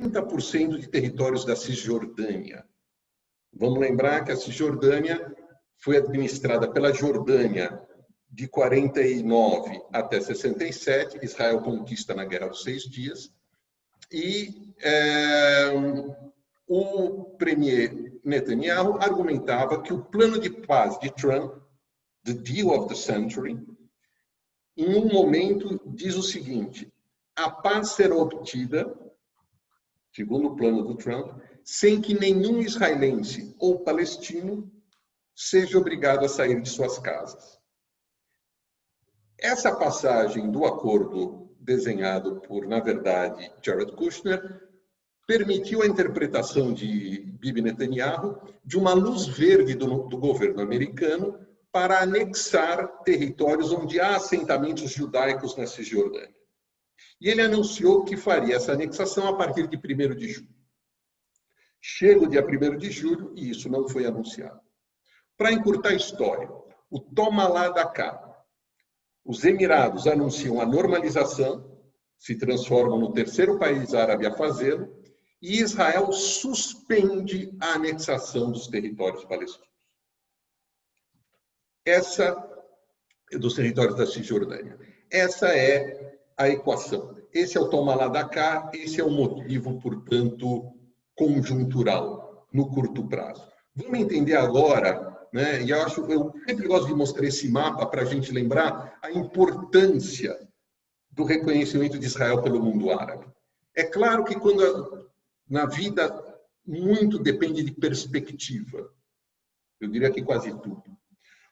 30% de territórios da Cisjordânia. Vamos lembrar que a Cisjordânia foi administrada pela Jordânia de 49 até 67, Israel conquista na Guerra dos 6 Dias, e o premier Netanyahu argumentava que o plano de paz de Trump, the deal of the century, em um momento diz o seguinte: a paz será obtida, segundo o plano do Trump, sem que nenhum israelense ou palestino seja obrigado a sair de suas casas. Essa passagem do acordo desenhado por, na verdade, Jared Kushner, permitiu a interpretação de Bibi Netanyahu de uma luz verde do governo americano para anexar territórios onde há assentamentos judaicos na Cisjordânia. E ele anunciou que faria essa anexação a partir de 1º de julho. Chega o dia 1º de julho e isso não foi anunciado. Para encurtar a história, o toma lá da cá. Os Emirados anunciam a normalização, se transformam no 3º país árabe a fazê-lo, e Israel suspende a anexação dos territórios palestinos. Dos territórios da Cisjordânia. Essa é a equação. Esse é o toma lá da cá, esse é o motivo, portanto, conjuntural, no curto prazo. Vamos entender agora, né? E eu sempre gosto de mostrar esse mapa para a gente lembrar a importância do reconhecimento de Israel pelo mundo árabe. É claro que na vida muito depende de perspectiva. Eu diria que quase tudo.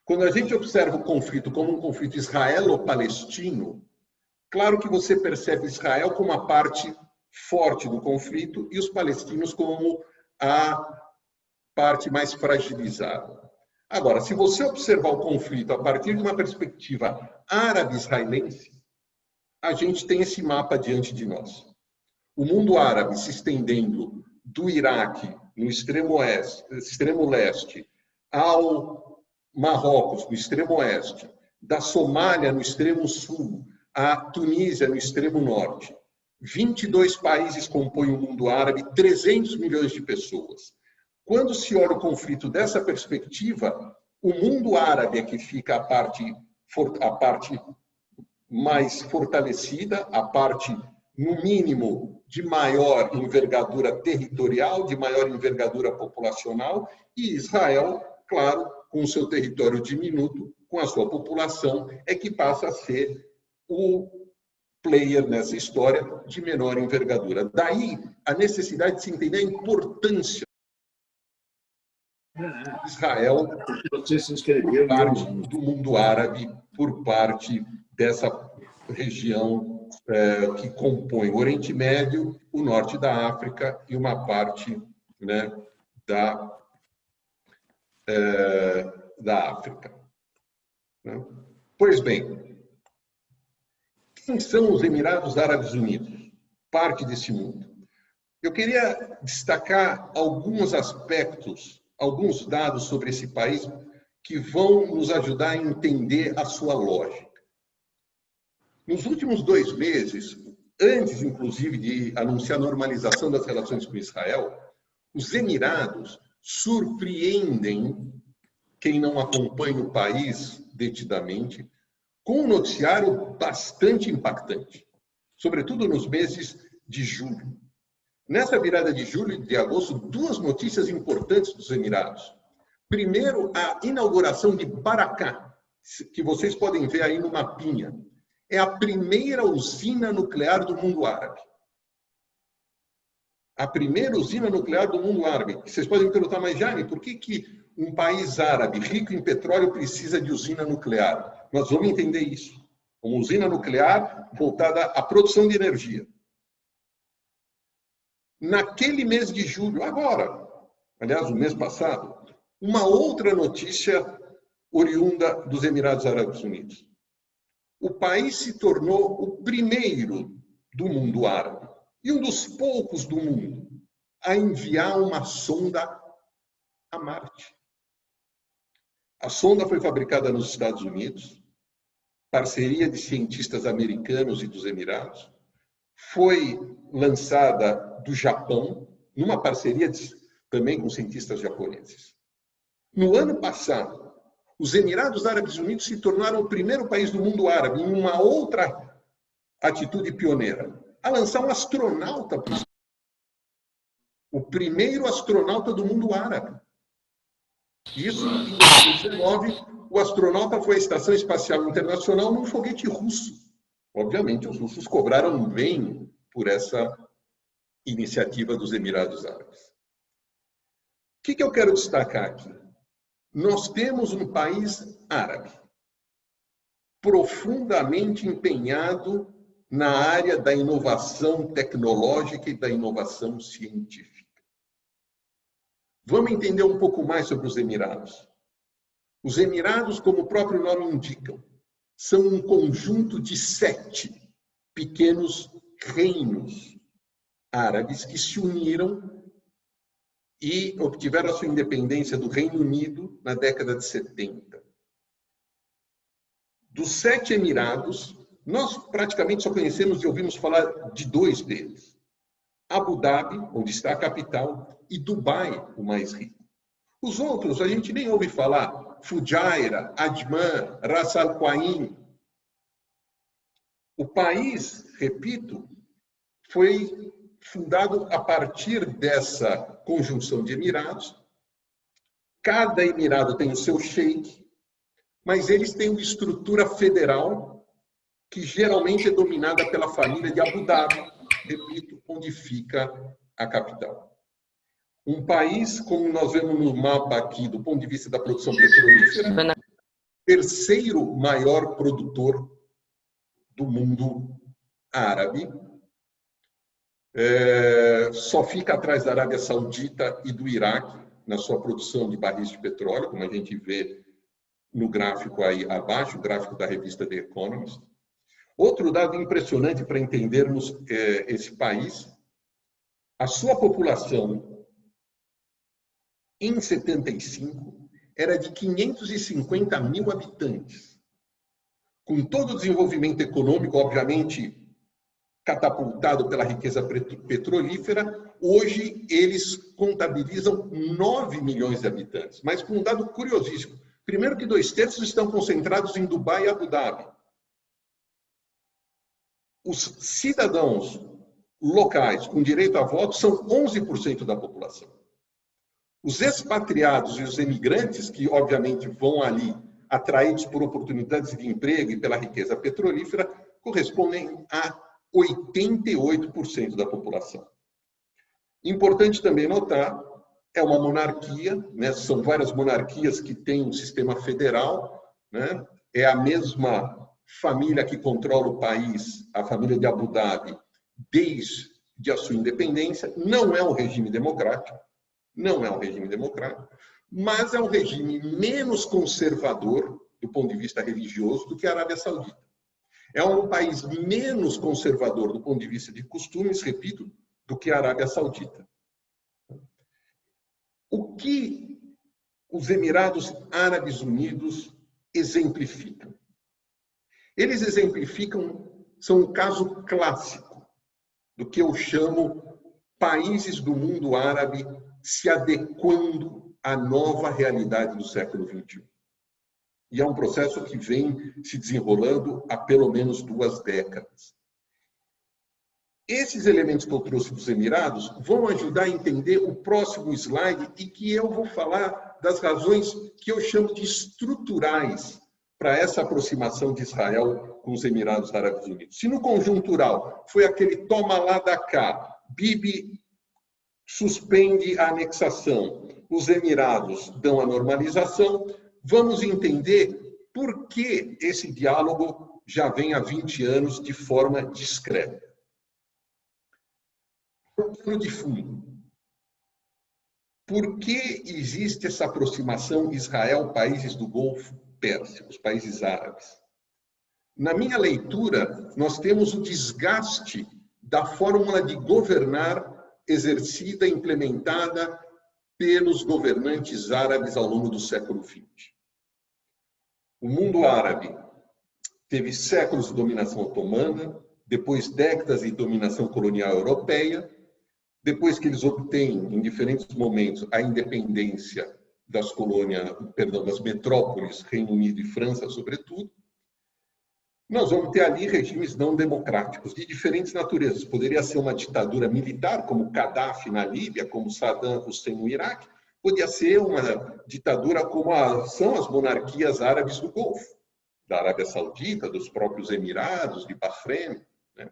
Quando a gente observa o conflito como um conflito israelo-palestino, claro que você percebe Israel como a parte forte do conflito e os palestinos como a parte mais fragilizada. Agora, se você observar o conflito a partir de uma perspectiva árabe-israelense, a gente tem esse mapa diante de nós. O mundo árabe se estendendo do Iraque, no extremo leste, ao Marrocos, no extremo oeste, da Somália, no extremo sul, à Tunísia, no extremo norte. 22 países compõem o mundo árabe, 300 milhões de pessoas. Quando se olha o conflito dessa perspectiva, o mundo árabe é que fica a parte mais fortalecida, a parte, no mínimo, de maior envergadura territorial, de maior envergadura populacional, e Israel, claro, com o seu território diminuto, com a sua população, é que passa a ser o player nessa história de menor envergadura. Daí a necessidade de se entender a importância de Israel por parte do mundo árabe, por parte dessa região que compõe o Oriente Médio, o norte da África e uma parte, né, da África. Pois bem, quem são os Emirados Árabes Unidos? Parte desse mundo. Eu queria destacar alguns aspectos, alguns dados sobre esse país que vão nos ajudar a entender a sua lógica. Nos últimos 2 meses, antes, inclusive, de anunciar a normalização das relações com Israel, os Emirados surpreendem quem não acompanha o país detidamente com um noticiário bastante impactante, sobretudo nos meses de julho. Nessa virada de julho e de agosto, 2 notícias importantes dos Emirados. Primeiro, a inauguração de Barakah, que vocês podem ver aí no mapinha. É a primeira usina nuclear do mundo árabe. A primeira usina nuclear do mundo árabe. Vocês podem me perguntar, mas Jaime, por que um país árabe rico em petróleo precisa de usina nuclear? Nós vamos entender isso. Uma usina nuclear voltada à produção de energia. Naquele mês de julho, agora, aliás, o mês passado, uma outra notícia oriunda dos Emirados Árabes Unidos. O país se tornou o primeiro do mundo árabe e um dos poucos do mundo a enviar uma sonda a Marte. A sonda foi fabricada nos Estados Unidos, parceria de cientistas americanos e dos Emirados, foi lançada do Japão, numa parceria também com cientistas japoneses. No ano passado, os Emirados Árabes Unidos se tornaram o primeiro país do mundo árabe, em uma outra atitude pioneira, a lançar um astronauta para o primeiro astronauta do mundo árabe. Isso, em 2019, o astronauta foi à Estação Espacial Internacional num foguete russo. Obviamente, os russos cobraram bem por essa iniciativa dos Emirados Árabes. O que eu quero destacar aqui? Nós temos um país árabe profundamente empenhado na área da inovação tecnológica e da inovação científica. Vamos entender um pouco mais sobre os Emirados. Os Emirados, como o próprio nome indica, são um conjunto de 7 pequenos reinos árabes que se uniram e obtiveram a sua independência do Reino Unido na década de 70. Dos 7 Emirados, nós praticamente só conhecemos e ouvimos falar de 2 deles. Abu Dhabi, onde está a capital, e Dubai, o mais rico. Os outros a gente nem ouve falar. Fujairah, Ajman, Ras Al Khaimah. O país, repito, foi fundado a partir dessa conjunção de emirados. Cada emirado tem o seu sheik, mas eles têm uma estrutura federal que geralmente é dominada pela família de Abu Dhabi, repito, onde fica a capital. Um país, como nós vemos no mapa aqui, do ponto de vista da produção petrolífera, terceiro maior produtor do mundo árabe. Só fica atrás da Arábia Saudita e do Iraque na sua produção de barris de petróleo, como a gente vê no gráfico aí abaixo, o gráfico da revista The Economist. Outro dado impressionante para entendermos esse país, a sua população em 75 era de 550 mil habitantes. Com todo o desenvolvimento econômico, obviamente, catapultado pela riqueza petrolífera, hoje eles contabilizam 9 milhões de habitantes. Mas com um dado curiosíssimo. Primeiro que 2/3 estão concentrados em Dubai e Abu Dhabi. Os cidadãos locais com direito a voto são 11% da população. Os expatriados e os emigrantes, que obviamente vão ali atraídos por oportunidades de emprego e pela riqueza petrolífera, correspondem a 88% da população. Importante também notar, é uma monarquia, né? São várias monarquias que têm um sistema federal, né? É a mesma família que controla o país, a família de Abu Dhabi, desde a sua independência. Não é um regime democrático, mas é um regime menos conservador do ponto de vista religioso do que a Arábia Saudita. É um país menos conservador do ponto de vista de costumes, repito, do que a Arábia Saudita. O que os Emirados Árabes Unidos exemplificam? Eles exemplificam, são um caso clássico do que eu chamo países do mundo árabe se adequando à nova realidade do século XXI. E é um processo que vem se desenrolando há pelo menos 2 décadas. Esses elementos que eu trouxe dos Emirados vão ajudar a entender o próximo slide e que eu vou falar das razões que eu chamo de estruturais para essa aproximação de Israel com os Emirados Árabes Unidos. Se no conjuntural foi aquele toma lá da cá, Bibi suspende a anexação, os Emirados dão a normalização, vamos entender por que esse diálogo já vem há 20 anos de forma discreta. Plano de fundo. Por que existe essa aproximação Israel-países do Golfo Pérsico, os países árabes? Na minha leitura, nós temos o desgaste da fórmula de governar exercida e implementada pelos governantes árabes ao longo do século XX. O mundo árabe teve séculos de dominação otomana, depois décadas de dominação colonial europeia, depois que eles obtêm, em diferentes momentos, a independência das colônias, perdão, das metrópoles, Reino Unido e França, sobretudo, nós vamos ter ali regimes não democráticos, de diferentes naturezas. Poderia ser uma ditadura militar, como Gaddafi na Líbia, como Saddam Hussein no Iraque. Podia ser uma ditadura como são as monarquias árabes do Golfo, da Arábia Saudita, dos próprios Emirados, de Bahrein. Né?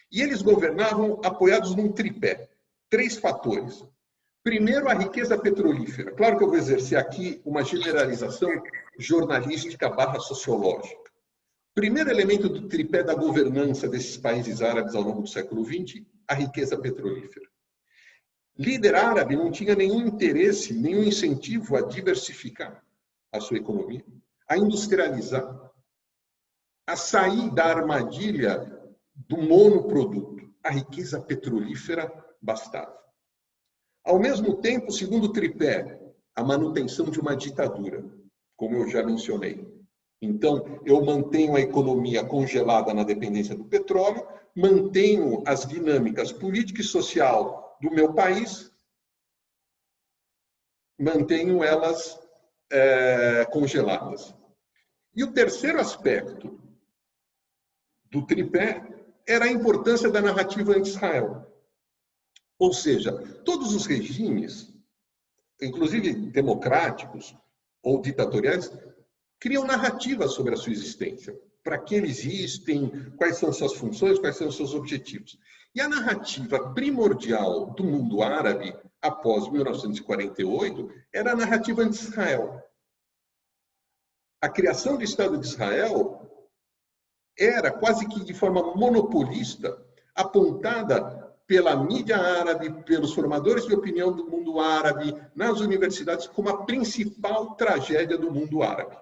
E eles governavam apoiados num tripé. 3 fatores. Primeiro, a riqueza petrolífera. Claro que eu vou exercer aqui uma generalização jornalística / sociológica. Primeiro elemento do tripé da governança desses países árabes ao longo do século XX, a riqueza petrolífera. Líder árabe não tinha nenhum interesse, nenhum incentivo a diversificar a sua economia, a industrializar, a sair da armadilha do monoproduto. A riqueza petrolífera bastava. Ao mesmo tempo, segundo tripé, a manutenção de uma ditadura, como eu já mencionei. Então, eu mantenho a economia congelada na dependência do petróleo, mantenho as dinâmicas política e social do meu país, mantenho elas congeladas. E o terceiro aspecto do tripé era a importância da narrativa anti-Israel. Ou seja, todos os regimes, inclusive democráticos ou ditatoriais, criam narrativas sobre a sua existência. Para que eles existem, quais são suas funções, quais são seus objetivos. E a narrativa primordial do mundo árabe, após 1948, era a narrativa anti-Israel. A criação do Estado de Israel era quase que de forma monopolista, apontada pela mídia árabe, pelos formadores de opinião do mundo árabe, nas universidades, como a principal tragédia do mundo árabe.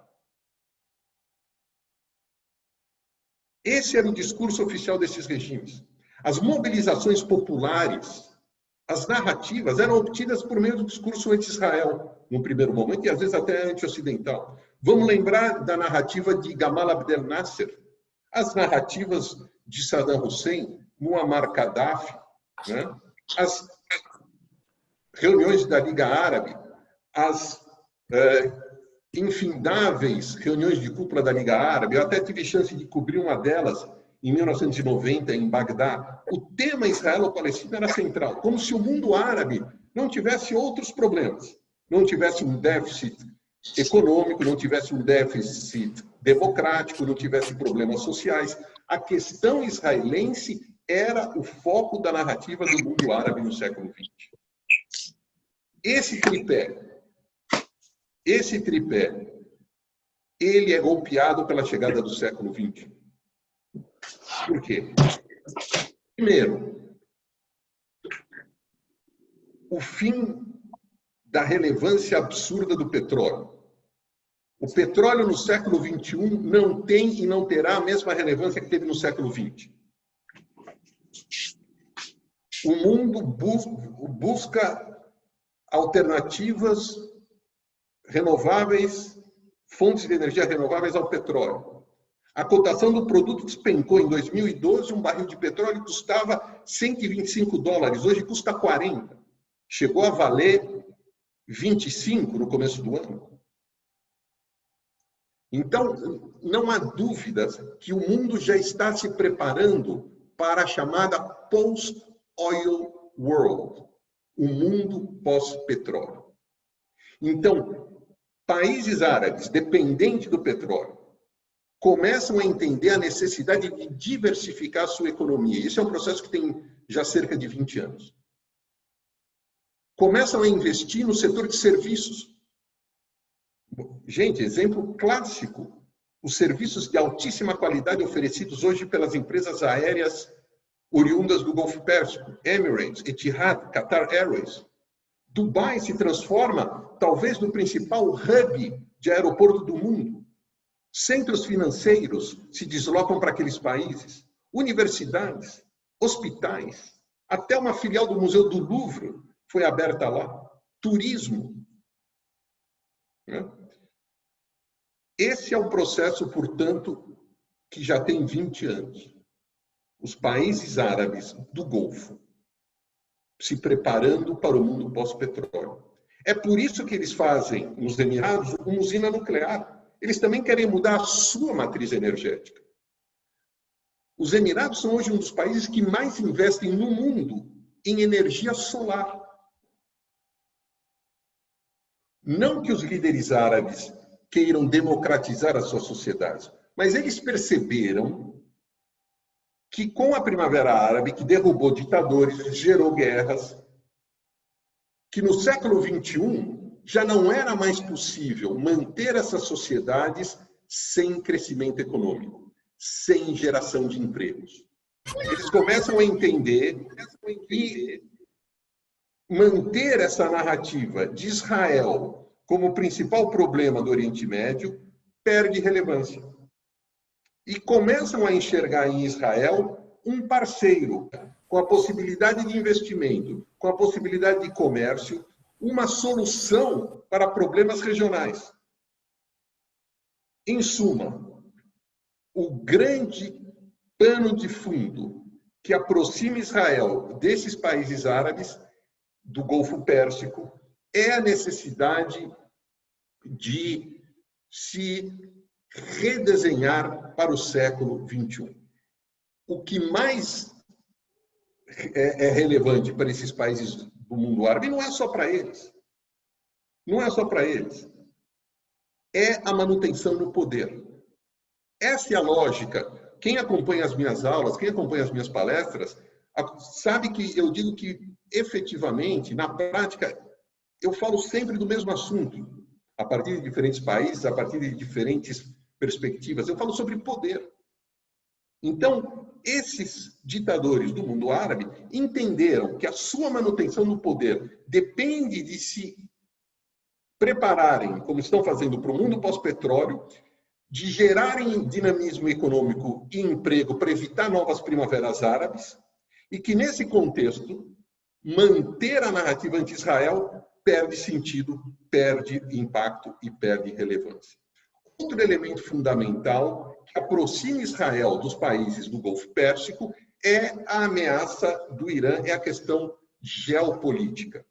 Esse era o discurso oficial desses regimes. As mobilizações populares, as narrativas eram obtidas por meio do discurso anti-Israel, no primeiro momento, e às vezes até anti-ocidental. Vamos lembrar da narrativa de Gamal Abdel Nasser, as narrativas de Saddam Hussein, Muammar Gaddafi, né? As reuniões da Liga Árabe, as infindáveis reuniões de cúpula da Liga Árabe. Eu até tive chance de cobrir uma delas em 1990, em Bagdá. O tema israelo-palestino era central, como se o mundo árabe não tivesse outros problemas, não tivesse um déficit econômico, não tivesse um déficit democrático, não tivesse problemas sociais. A questão israelense era o foco da narrativa do mundo árabe no século XX. Esse tripé, ele é golpeado pela chegada do século XX. Por quê? Primeiro, o fim da relevância absurda do petróleo. O petróleo no século XXI não tem e não terá a mesma relevância que teve no século XX. O mundo busca alternativas renováveis, fontes de energia renováveis ao petróleo. A cotação do produto despencou. Em 2012, um barril de petróleo custava $125, hoje custa 40. Chegou a valer 25 no começo do ano. Então, não há dúvidas que o mundo já está se preparando para a chamada post-oil world, o mundo pós-petróleo. Então, países árabes dependentes do petróleo começam a entender a necessidade de diversificar a sua economia. Isso é um processo que tem já cerca de 20 anos. Começam a investir no setor de serviços. Gente, exemplo clássico, os serviços de altíssima qualidade oferecidos hoje pelas empresas aéreas oriundas do Golfo Pérsico, Emirates, Etihad, Qatar Airways. Dubai se transforma, talvez, no principal hub de aeroporto do mundo. Centros financeiros se deslocam para aqueles países. Universidades, hospitais, até uma filial do Museu do Louvre foi aberta lá. Turismo. Esse é um processo, portanto, que já tem 20 anos. os países árabes do Golfo se preparando para o mundo pós-petróleo. É por isso que eles fazem, nos Emirados, uma usina nuclear. Eles também querem mudar a sua matriz energética. Os Emirados são hoje um dos países que mais investem no mundo em energia solar. Não que os líderes árabes queiram democratizar as suas sociedades, mas eles perceberam que com a Primavera Árabe, que derrubou ditadores, gerou guerras, que no século XXI já não era mais possível manter essas sociedades sem crescimento econômico, sem geração de empregos. Eles começam a entender que manter essa narrativa de Israel como o principal problema do Oriente Médio perde relevância. E começam a enxergar em Israel um parceiro com a possibilidade de investimento, com a possibilidade de comércio, uma solução para problemas regionais. Em suma, o grande pano de fundo que aproxima Israel desses países árabes, do Golfo Pérsico, é a necessidade de se redesenhar para o século XXI. O que mais é relevante para esses países do mundo árabe não é só para eles. Não é só para eles. É a manutenção do poder. Essa é a lógica. Quem acompanha as minhas aulas, quem acompanha as minhas palestras, sabe que eu digo que, efetivamente, na prática, eu falo sempre do mesmo assunto. A partir de diferentes países, a partir de diferentes perspectivas, eu falo sobre poder. Então, esses ditadores do mundo árabe entenderam que a sua manutenção no poder depende de se prepararem, como estão fazendo para o mundo pós-petróleo, de gerarem dinamismo econômico e emprego para evitar novas primaveras árabes, e que, nesse contexto, manter a narrativa anti-Israel perde sentido, perde impacto e perde relevância. Outro elemento fundamental que aproxima Israel dos países do Golfo Pérsico é a ameaça do Irã, é a questão geopolítica.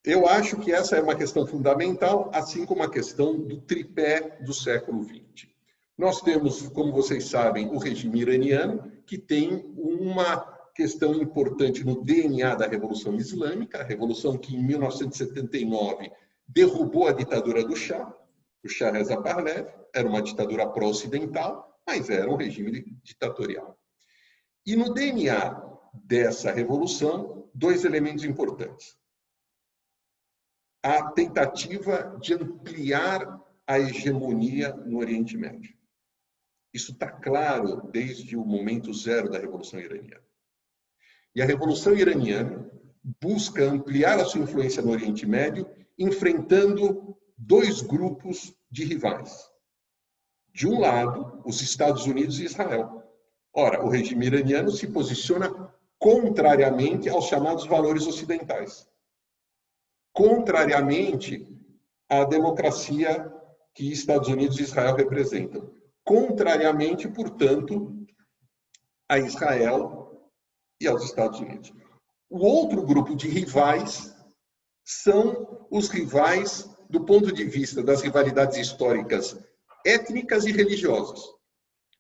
Eu acho que essa é uma questão fundamental, assim como a questão do tripé do século XX. Nós temos, como vocês sabem, o regime iraniano, que tem uma questão importante no DNA da Revolução Islâmica, a revolução que em 1979 derrubou a ditadura do Shah. O Shah Reza Pahlavi era uma ditadura pró-ocidental, mas era um regime ditatorial. E no DNA dessa revolução, dois elementos importantes. A tentativa de ampliar a hegemonia no Oriente Médio. Isso está claro desde o momento zero da Revolução Iraniana. E a Revolução Iraniana busca ampliar a sua influência no Oriente Médio, enfrentando dois grupos de rivais. De um lado, os Estados Unidos e Israel. Ora, o regime iraniano se posiciona contrariamente aos chamados valores ocidentais. Contrariamente à democracia que Estados Unidos e Israel representam. Contrariamente, portanto, a Israel e aos Estados Unidos. O outro grupo de rivais são os rivais do ponto de vista das rivalidades históricas étnicas e religiosas.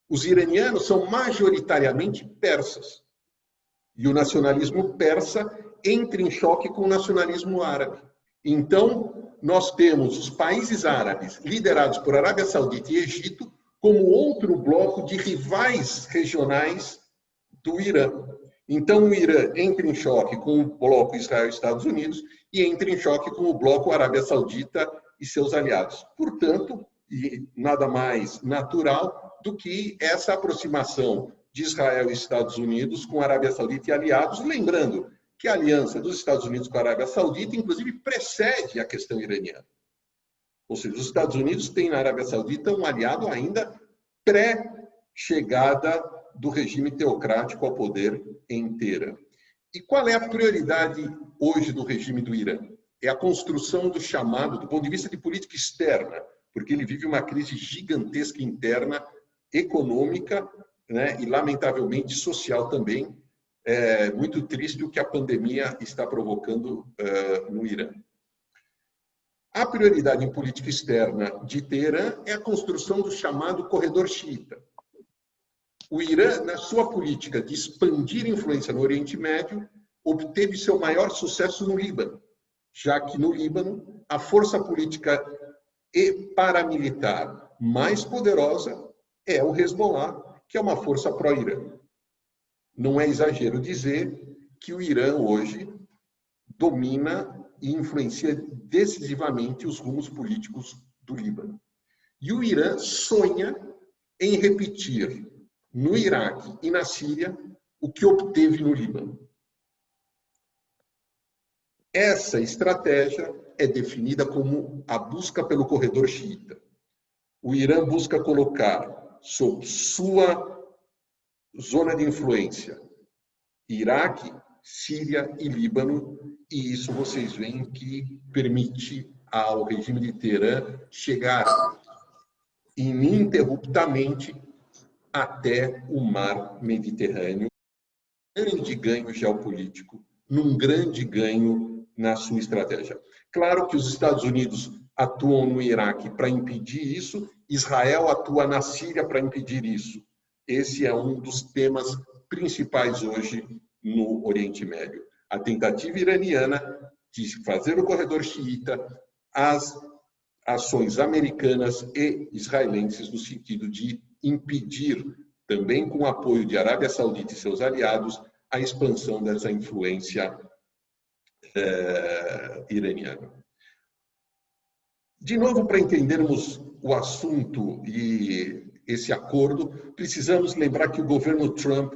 Os iranianos são majoritariamente persas. E o nacionalismo persa entra em choque com o nacionalismo árabe. Então, nós temos os países árabes liderados por Arábia Saudita e Egito como outro bloco de rivais regionais do Irã. Então, o Irã entra em choque com o bloco Israel e Estados Unidos e entra em choque com o bloco Arábia Saudita e seus aliados. Portanto, nada mais natural do que essa aproximação de Israel e Estados Unidos com a Arábia Saudita e aliados, lembrando que a aliança dos Estados Unidos com a Arábia Saudita, inclusive, precede a questão iraniana. Ou seja, os Estados Unidos têm na Arábia Saudita um aliado ainda pré-chegada do regime teocrático ao poder em Teherã. E qual é a prioridade hoje do regime do Irã? É a construção do chamado, do ponto de vista de política externa, porque ele vive uma crise gigantesca interna, econômica, né, e, lamentavelmente, social também. É muito triste o que a pandemia está provocando no Irã. A prioridade em política externa de Teherã é a construção do chamado corredor xiita. O Irã, na sua política de expandir influência no Oriente Médio, obteve seu maior sucesso no Líbano, já que no Líbano a força política e paramilitar mais poderosa é o Hezbollah, que é uma força pró-Irã. Não é exagero dizer que o Irã hoje domina e influencia decisivamente os rumos políticos do Líbano. E o Irã sonha em repetir no Iraque e na Síria o que obteve no Líbano. Essa estratégia é definida como a busca pelo corredor xiita. O Irã busca colocar sob sua zona de influência Iraque, Síria e Líbano, e isso vocês veem que permite ao regime de Teherã chegar ininterruptamente até o mar Mediterrâneo, um grande ganho geopolítico, num grande ganho na sua estratégia. Claro que os Estados Unidos atuam no Iraque para impedir isso, Israel atua na Síria para impedir isso. Esse é um dos temas principais hoje no Oriente Médio. A tentativa iraniana de fazer o corredor xiita, as ações americanas e israelenses no sentido de impedir, também com o apoio de Arábia Saudita e seus aliados, a expansão dessa influência iraniana. De novo, para entendermos o assunto e esse acordo, precisamos lembrar que o governo Trump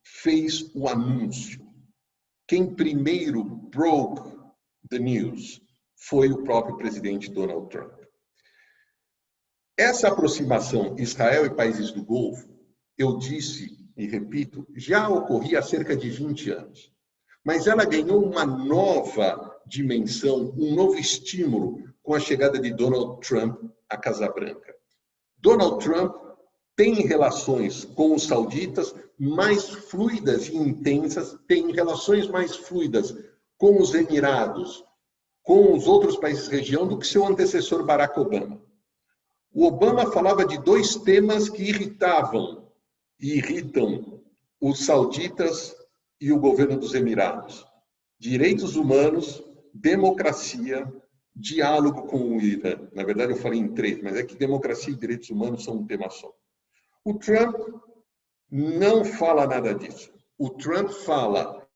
fez o anúncio. Quem primeiro broke the news foi o próprio presidente Donald Trump. Essa aproximação Israel e países do Golfo, eu disse e repito, já ocorria há cerca de 20 anos. Mas ela ganhou uma nova dimensão, um novo estímulo com a chegada de Donald Trump à Casa Branca. Donald Trump tem relações com os sauditas mais fluidas e intensas, tem relações mais fluidas com os Emirados, com os outros países da região do que seu antecessor Barack Obama. O Obama falava de dois temas que irritavam e irritam os sauditas e o governo dos Emirados: direitos humanos, democracia, diálogo com o Irã. Na verdade, eu falei em três, mas é que democracia e direitos humanos são um tema só. O Trump não fala nada disso. O Trump fala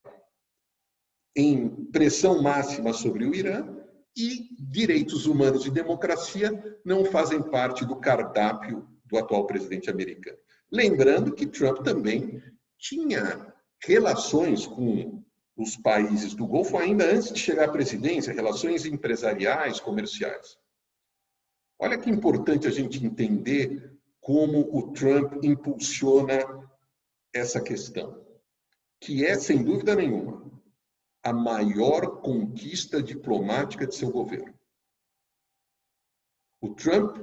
em pressão máxima sobre o Irã e direitos humanos e democracia não fazem parte do cardápio do atual presidente americano. Lembrando que Trump também tinha relações com os países do Golfo ainda antes de chegar à presidência, relações empresariais, comerciais. Olha que importante a gente entender como o Trump impulsiona essa questão, que é, sem dúvida nenhuma, a maior conquista diplomática de seu governo. O Trump,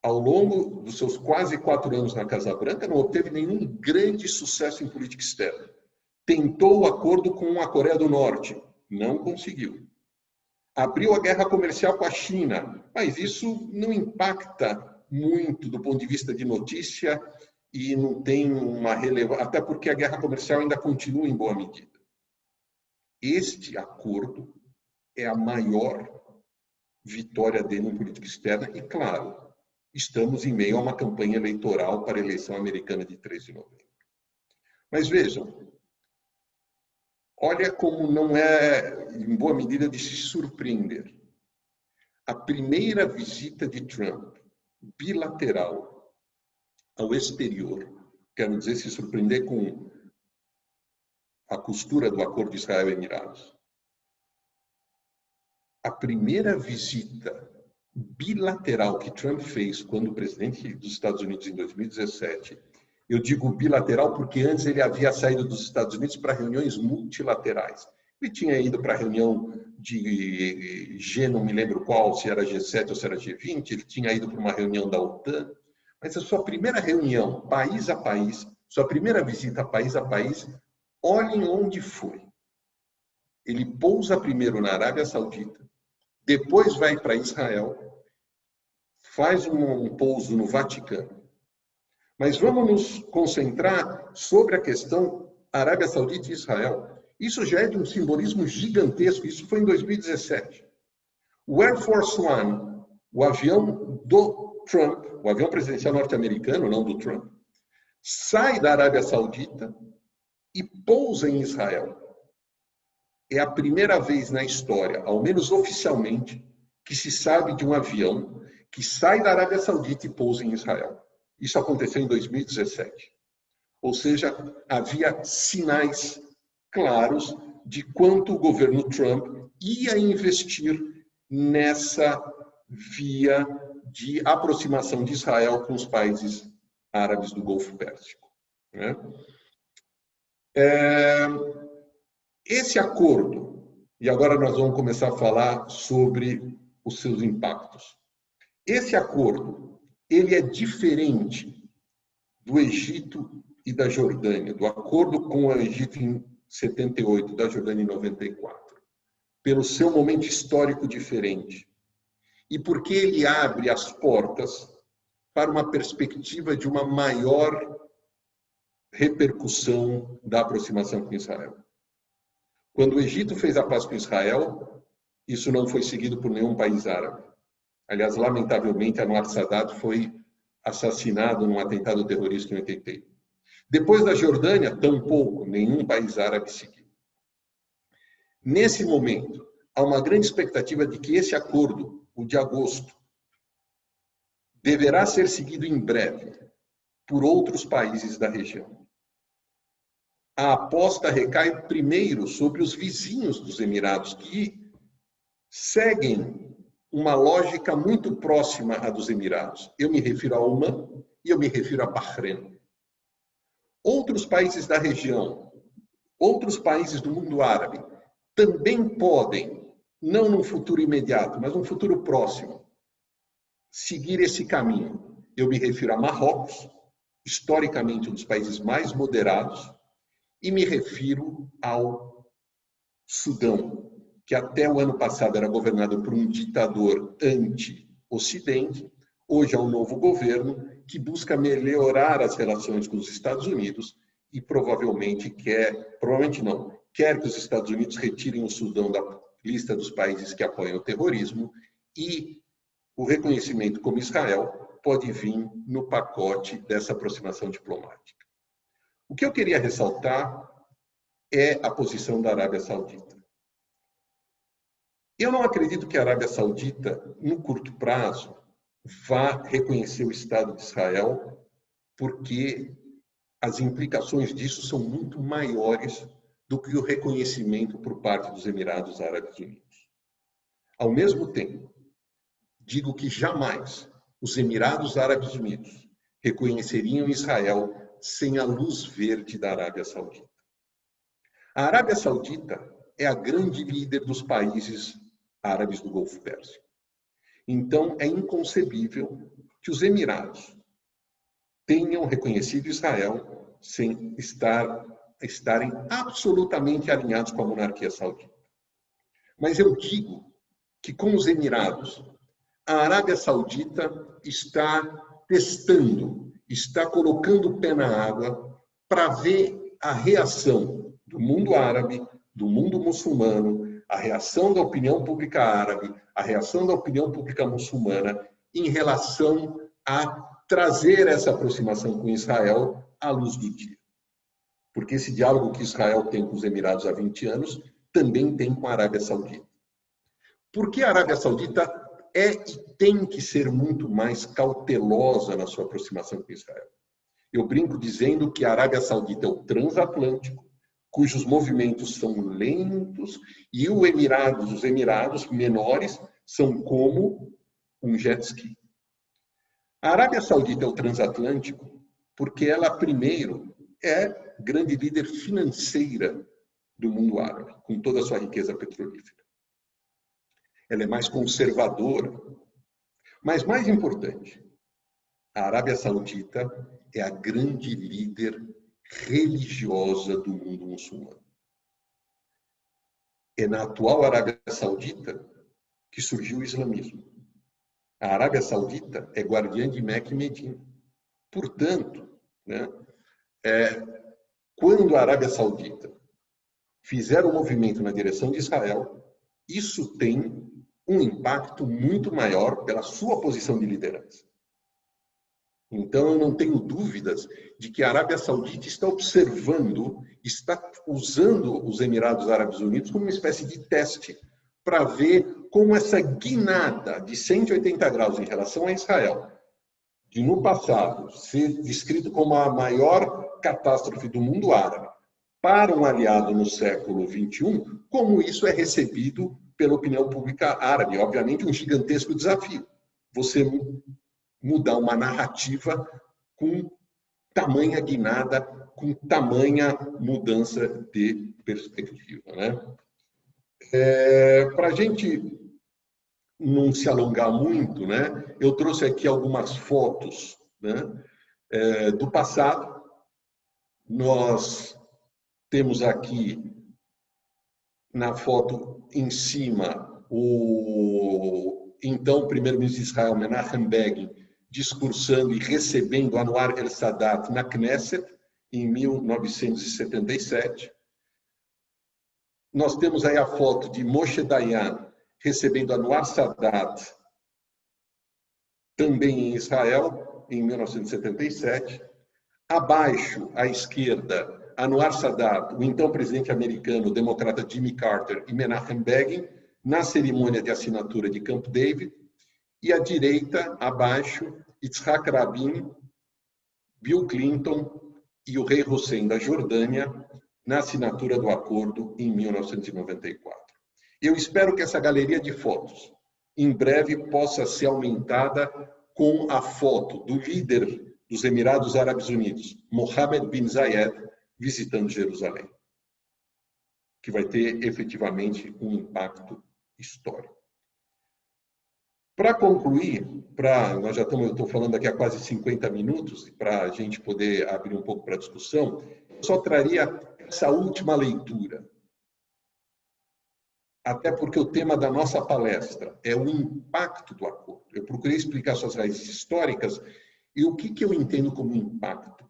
ao longo dos seus quase 4 anos na Casa Branca, não obteve nenhum grande sucesso em política externa. Tentou o acordo com a Coreia do Norte, não conseguiu. Abriu a guerra comercial com a China, mas isso não impacta muito do ponto de vista de notícia e não tem uma relevância, até porque a guerra comercial ainda continua em boa medida. Este acordo é a maior vitória dele em política externa e, claro, estamos em meio a uma campanha eleitoral para a eleição americana de 3 de novembro. Mas vejam, olha como não é, em boa medida, de se surpreender. A primeira visita de Trump bilateral ao exterior, quero dizer, se surpreender com a costura do acordo de Israel e Emirados. A primeira visita bilateral que Trump fez quando presidente dos Estados Unidos em 2017, eu digo bilateral porque antes ele havia saído dos Estados Unidos para reuniões multilaterais. Ele tinha ido para a reunião de G, não me lembro qual, se era G7 ou se era G20, ele tinha ido para uma reunião da OTAN, Mas a sua primeira reunião, país a país, sua primeira visita país a país, olhem onde foi. Ele pousa primeiro na Arábia Saudita, depois vai para Israel, faz um pouso no Vaticano. Mas vamos nos concentrar sobre a questão Arábia Saudita e Israel. Isso já é de um simbolismo gigantesco, isso foi em 2017. O Air Force One, o avião do Trump, o avião presidencial norte-americano, não do Trump, sai da Arábia Saudita e pousa em Israel. É a primeira vez na história, ao menos oficialmente, que se sabe de um avião que sai da Arábia Saudita e pousa em Israel. Isso aconteceu em 2017. Ou seja, havia sinais claros de quanto o governo Trump ia investir nessa via de aproximação de Israel com os países árabes do Golfo Pérsico. Esse acordo, e agora nós vamos começar a falar sobre os seus impactos. Esse acordo, ele é diferente do Egito e da Jordânia, do acordo com o Egito em 78, da Jordânia em 94, pelo seu momento histórico diferente e porque ele abre as portas para uma perspectiva de uma maior repercussão da aproximação com Israel. Quando o Egito fez a paz com Israel, isso não foi seguido por nenhum país árabe. Aliás, lamentavelmente, Anwar Sadat foi assassinado num atentado terrorista em 81. Depois da Jordânia, tampouco nenhum país árabe seguiu. Nesse momento, há uma grande expectativa de que esse acordo, o de agosto, deverá ser seguido em breve por outros países da região. A aposta recai primeiro sobre os vizinhos dos Emirados, que seguem uma lógica muito próxima à dos Emirados. Eu me refiro a Omã e eu me refiro a Bahrein. Outros países da região, outros países do mundo árabe, também podem, não num futuro imediato, mas num futuro próximo, seguir esse caminho. Eu me refiro a Marrocos, historicamente um dos países mais moderados, e me refiro ao Sudão, que até o ano passado era governado por um ditador anti-Ocidente, hoje é um novo governo que busca melhorar as relações com os Estados Unidos e provavelmente quer que os Estados Unidos retirem o Sudão da lista dos países que apoiam o terrorismo e o reconhecimento como Israel pode vir no pacote dessa aproximação diplomática. O que eu queria ressaltar é a posição da Arábia Saudita. Eu não acredito que a Arábia Saudita, no curto prazo, vá reconhecer o Estado de Israel, porque as implicações disso são muito maiores do que o reconhecimento por parte dos Emirados Árabes Unidos. Ao mesmo tempo, digo que jamais os Emirados Árabes Unidos reconheceriam Israel sem a luz verde da Arábia Saudita. A Arábia Saudita é a grande líder dos países árabes do Golfo Pérsico. Então, é inconcebível que os Emirados tenham reconhecido Israel sem estarem absolutamente alinhados com a monarquia saudita. Mas eu digo que com os Emirados, a Arábia Saudita está testando, está colocando o pé na água para ver a reação do mundo árabe, do mundo muçulmano, a reação da opinião pública árabe, a reação da opinião pública muçulmana em relação a trazer essa aproximação com Israel à luz do dia. Porque esse diálogo que Israel tem com os Emirados há 20 anos também tem com a Arábia Saudita. Porque a Arábia Saudita é e tem que ser muito mais cautelosa na sua aproximação com Israel. Eu brinco dizendo que a Arábia Saudita é o transatlântico, cujos movimentos são lentos, e os Emirados menores, são como um jet ski. A Arábia Saudita é o transatlântico porque ela, primeiro, é grande líder financeira do mundo árabe, com toda a sua riqueza petrolífera. Ela é mais conservadora. Mas, mais importante, A Arábia Saudita é a grande líder religiosa do mundo muçulmano. É na atual Arábia Saudita que surgiu o islamismo. A Arábia Saudita é guardiã de Meca e Medina. Portanto, né, quando a Arábia Saudita fizer um movimento na direção de Israel, isso tem um impacto muito maior pela sua posição de liderança. Então, eu não tenho dúvidas de que a Arábia Saudita está observando, está usando os Emirados Árabes Unidos como uma espécie de teste para ver como essa guinada de 180 graus em relação a Israel, de no passado ser descrito como a maior catástrofe do mundo árabe, para um aliado no século XXI, como isso é recebido pela opinião pública árabe. Obviamente, um gigantesco desafio. Você mudar uma narrativa com tamanha guinada, com tamanha mudança de perspectiva, né? Para a gente não se alongar muito, né? Eu trouxe aqui algumas fotos, né, do passado. Nós temos aqui na foto em cima o então primeiro-ministro de Israel, Menachem Begin, discursando e recebendo Anwar el-Sadat na Knesset, em 1977. Nós temos aí a foto de Moshe Dayan recebendo Anwar Sadat, também em Israel, em 1977. Abaixo, à esquerda, Anwar Sadat, o então presidente americano, o democrata Jimmy Carter e Menachem Begin, na cerimônia de assinatura de Camp David. E à direita, abaixo, Yitzhak Rabin, Bill Clinton e o rei Hussein da Jordânia, na assinatura do acordo em 1994. Eu espero que essa galeria de fotos, em breve, possa ser aumentada com a foto do líder dos Emirados Árabes Unidos, Mohammed bin Zayed, visitando Jerusalém, que vai ter efetivamente um impacto histórico. Para concluir, nós já estamos, eu estou falando aqui há quase 50 minutos, para a gente poder abrir um pouco para a discussão, eu só traria essa última leitura. Até porque o tema da nossa palestra é o impacto do acordo. Eu procurei explicar suas raízes históricas e o que eu entendo como impacto.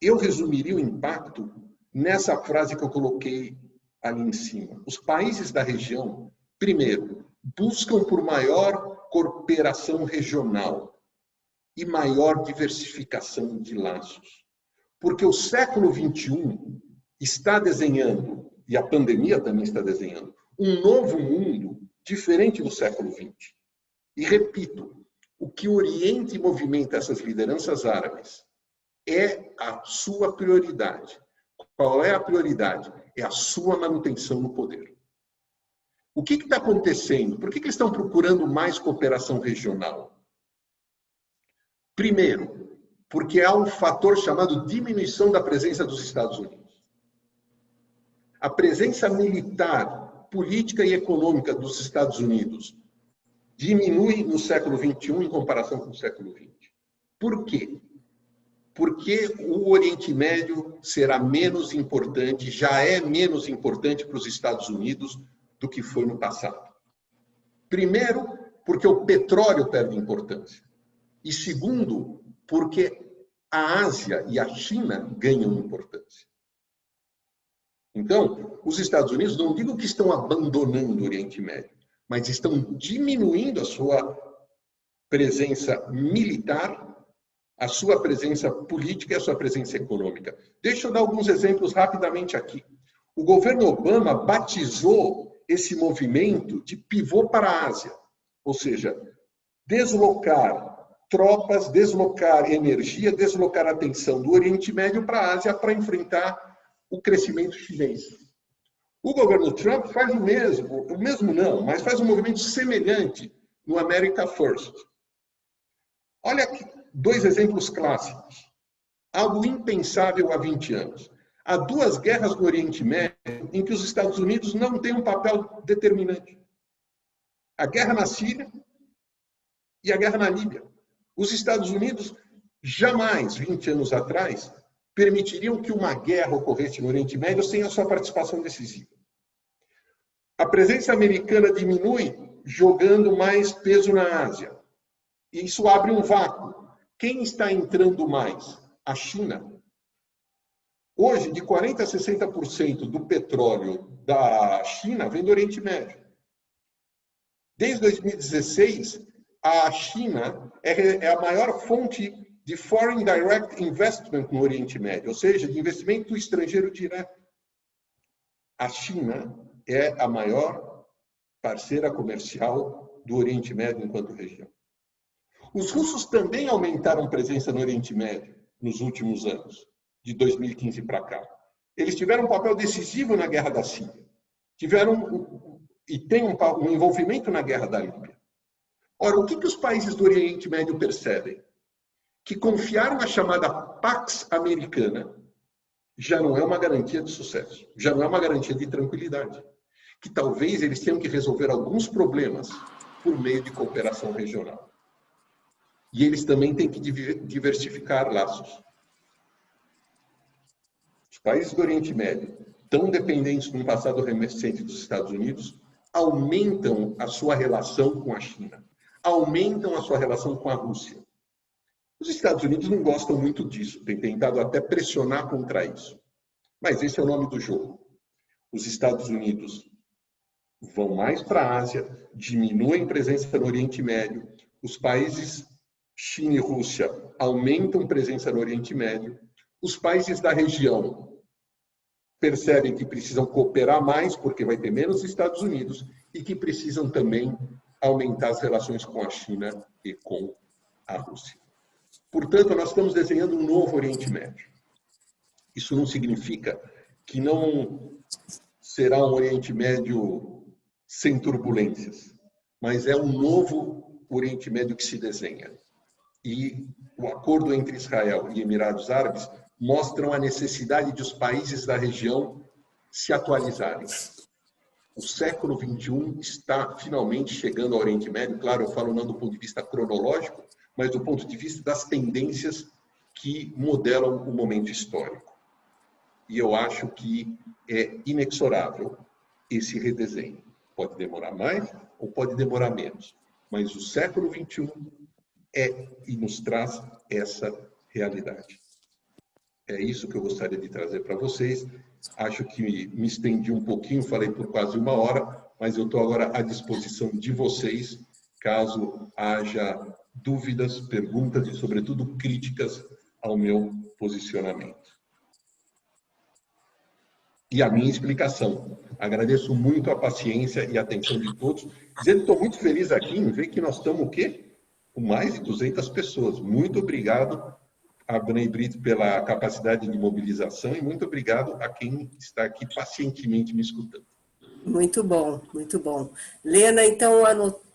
Eu resumiria o impacto nessa frase que eu coloquei ali em cima. Os países da região, primeiro, buscam por maior cooperação regional e maior diversificação de laços. Porque o século XXI está desenhando, e a pandemia também está desenhando, um novo mundo diferente do século XX. E repito, o que orienta e movimenta essas lideranças árabes é a sua prioridade. Qual é a prioridade? É a sua manutenção no poder. O que está acontecendo? Por que eles estão procurando mais cooperação regional? Primeiro, porque há um fator chamado diminuição da presença dos Estados Unidos. A presença militar, política e econômica dos Estados Unidos diminui no século XXI em comparação com o século XX. Por quê? Porque o Oriente Médio será menos importante, já é menos importante para os Estados Unidos do que foi no passado. Primeiro, porque o petróleo perde importância. E segundo, porque a Ásia e a China ganham importância. Então, os Estados Unidos, não digo que estão abandonando o Oriente Médio, mas estão diminuindo a sua presença militar, a sua presença política e a sua presença econômica. Deixa eu dar alguns exemplos rapidamente aqui. O governo Obama batizou esse movimento de pivô para a Ásia, ou seja, deslocar tropas, deslocar energia, deslocar atenção do Oriente Médio para a Ásia para enfrentar o crescimento chinês. O governo Trump faz o mesmo não, mas faz um movimento semelhante no America First. Olha aqui, 2 exemplos clássicos. Algo impensável há 20 anos. Há 2 guerras no Oriente Médio em que os Estados Unidos não têm um papel determinante. A guerra na Síria e a guerra na Líbia. Os Estados Unidos jamais, 20 anos atrás, permitiriam que uma guerra ocorresse no Oriente Médio sem a sua participação decisiva. A presença americana diminui jogando mais peso na Ásia. Isso abre um vácuo. Quem está entrando mais? A China. Hoje, de 40% a 60% do petróleo da China vem do Oriente Médio. Desde 2016, a China é a maior fonte de Foreign Direct Investment no Oriente Médio, ou seja, de investimento estrangeiro direto. A China é a maior parceira comercial do Oriente Médio enquanto região. Os russos também aumentaram presença no Oriente Médio nos últimos anos, de 2015 para cá. Eles tiveram um papel decisivo na guerra da Síria. Tem um envolvimento na guerra da Líbia. Ora, o que os países do Oriente Médio percebem? Que confiar na chamada Pax Americana já não é uma garantia de sucesso, já não é uma garantia de tranquilidade. Que talvez eles tenham que resolver alguns problemas por meio de cooperação regional. E eles também têm que diversificar laços. Os países do Oriente Médio, tão dependentes no passado recente dos Estados Unidos, aumentam a sua relação com a China, aumentam a sua relação com a Rússia. Os Estados Unidos não gostam muito disso, têm tentado até pressionar contra isso. Mas esse é o nome do jogo. Os Estados Unidos vão mais para a Ásia, diminuem presença no Oriente Médio, os países China e Rússia aumentam presença no Oriente Médio, os países da região percebem que precisam cooperar mais, porque vai ter menos Estados Unidos, e que precisam também aumentar as relações com a China e com a Rússia. Portanto, nós estamos desenhando um novo Oriente Médio. Isso não significa que não será um Oriente Médio sem turbulências, mas é um novo Oriente Médio que se desenha. E o acordo entre Israel e Emirados Árabes mostram a necessidade de os países da região se atualizarem. O século XXI está finalmente chegando ao Oriente Médio, claro, eu falo não do ponto de vista cronológico, mas do ponto de vista das tendências que modelam o momento histórico. E eu acho que é inexorável esse redesenho. Pode demorar mais ou pode demorar menos, mas o século XXI é e nos traz essa realidade. É isso que eu gostaria de trazer para vocês. Acho que me estendi um pouquinho, falei por quase 1 hora, mas eu estou agora à disposição de vocês, caso haja dúvidas, perguntas e, sobretudo, críticas ao meu posicionamento. E a minha explicação. Agradeço muito a paciência e a atenção de todos. Dizendo que estou muito feliz aqui em ver que nós estamos o quê? Com mais de 200 pessoas. Muito obrigado a Bnei Brit pela capacidade de mobilização e muito obrigado a quem está aqui pacientemente me escutando. Muito bom, muito bom. Lena, então,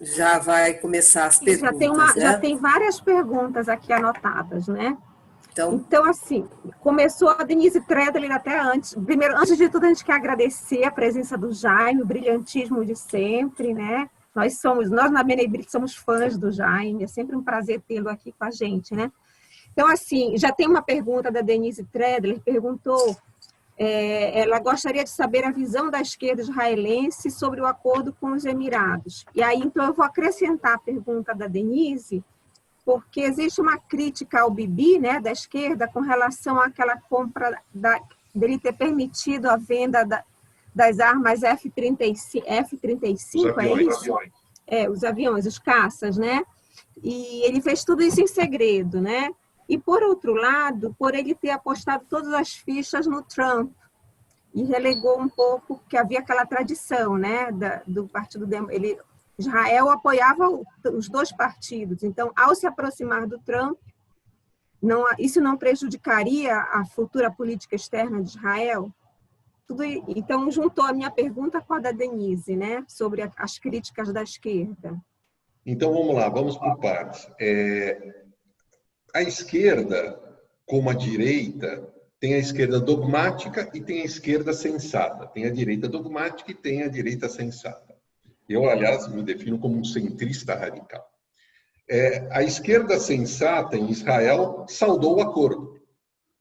já vai começar as perguntas, né? Já tem várias perguntas aqui anotadas, né? Então, assim, começou a Denise Tredler até antes. Primeiro, antes de tudo, a gente quer agradecer a presença do Jaime, o brilhantismo de sempre, né? Nós na Bnei Brit somos fãs do Jaime, é sempre um prazer tê-lo aqui com a gente, né? Então, assim, já tem uma pergunta da Denise Tredler, perguntou, ela gostaria de saber a visão da esquerda israelense sobre o acordo com os Emirados. E aí, então, eu vou acrescentar a pergunta da Denise, porque existe uma crítica ao Bibi, né, da esquerda, com relação àquela compra dele ter permitido a venda das armas F-35, é isso? Os aviões, os caças, né? E ele fez tudo isso em segredo, né? E, por outro lado, por ele ter apostado todas as fichas no Trump, e relegou um pouco, que havia aquela tradição, né, do Partido Democrata. Israel apoiava os dois partidos. Então, ao se aproximar do Trump, isso não prejudicaria a futura política externa de Israel? Então, juntou a minha pergunta com a da Denise, né, sobre as críticas da esquerda. Então, vamos lá, vamos por partes. A esquerda, como a direita, tem a esquerda dogmática e tem a esquerda sensata. Tem a direita dogmática e tem a direita sensata. Eu, aliás, me defino como um centrista radical. A esquerda sensata em Israel saudou o acordo,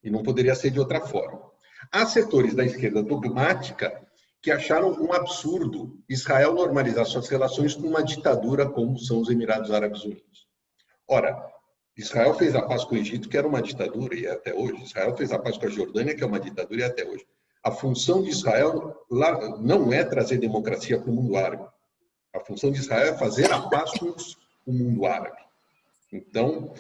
e não poderia ser de outra forma. Há setores da esquerda dogmática que acharam um absurdo Israel normalizar suas relações com uma ditadura como são os Emirados Árabes Unidos. Ora, Israel fez a paz com o Egito, que era uma ditadura, e é até hoje. Israel fez a paz com a Jordânia, que é uma ditadura, e é até hoje. A função de Israel lá não é trazer democracia para o mundo árabe. A função de Israel é fazer a paz com o mundo árabe. Então,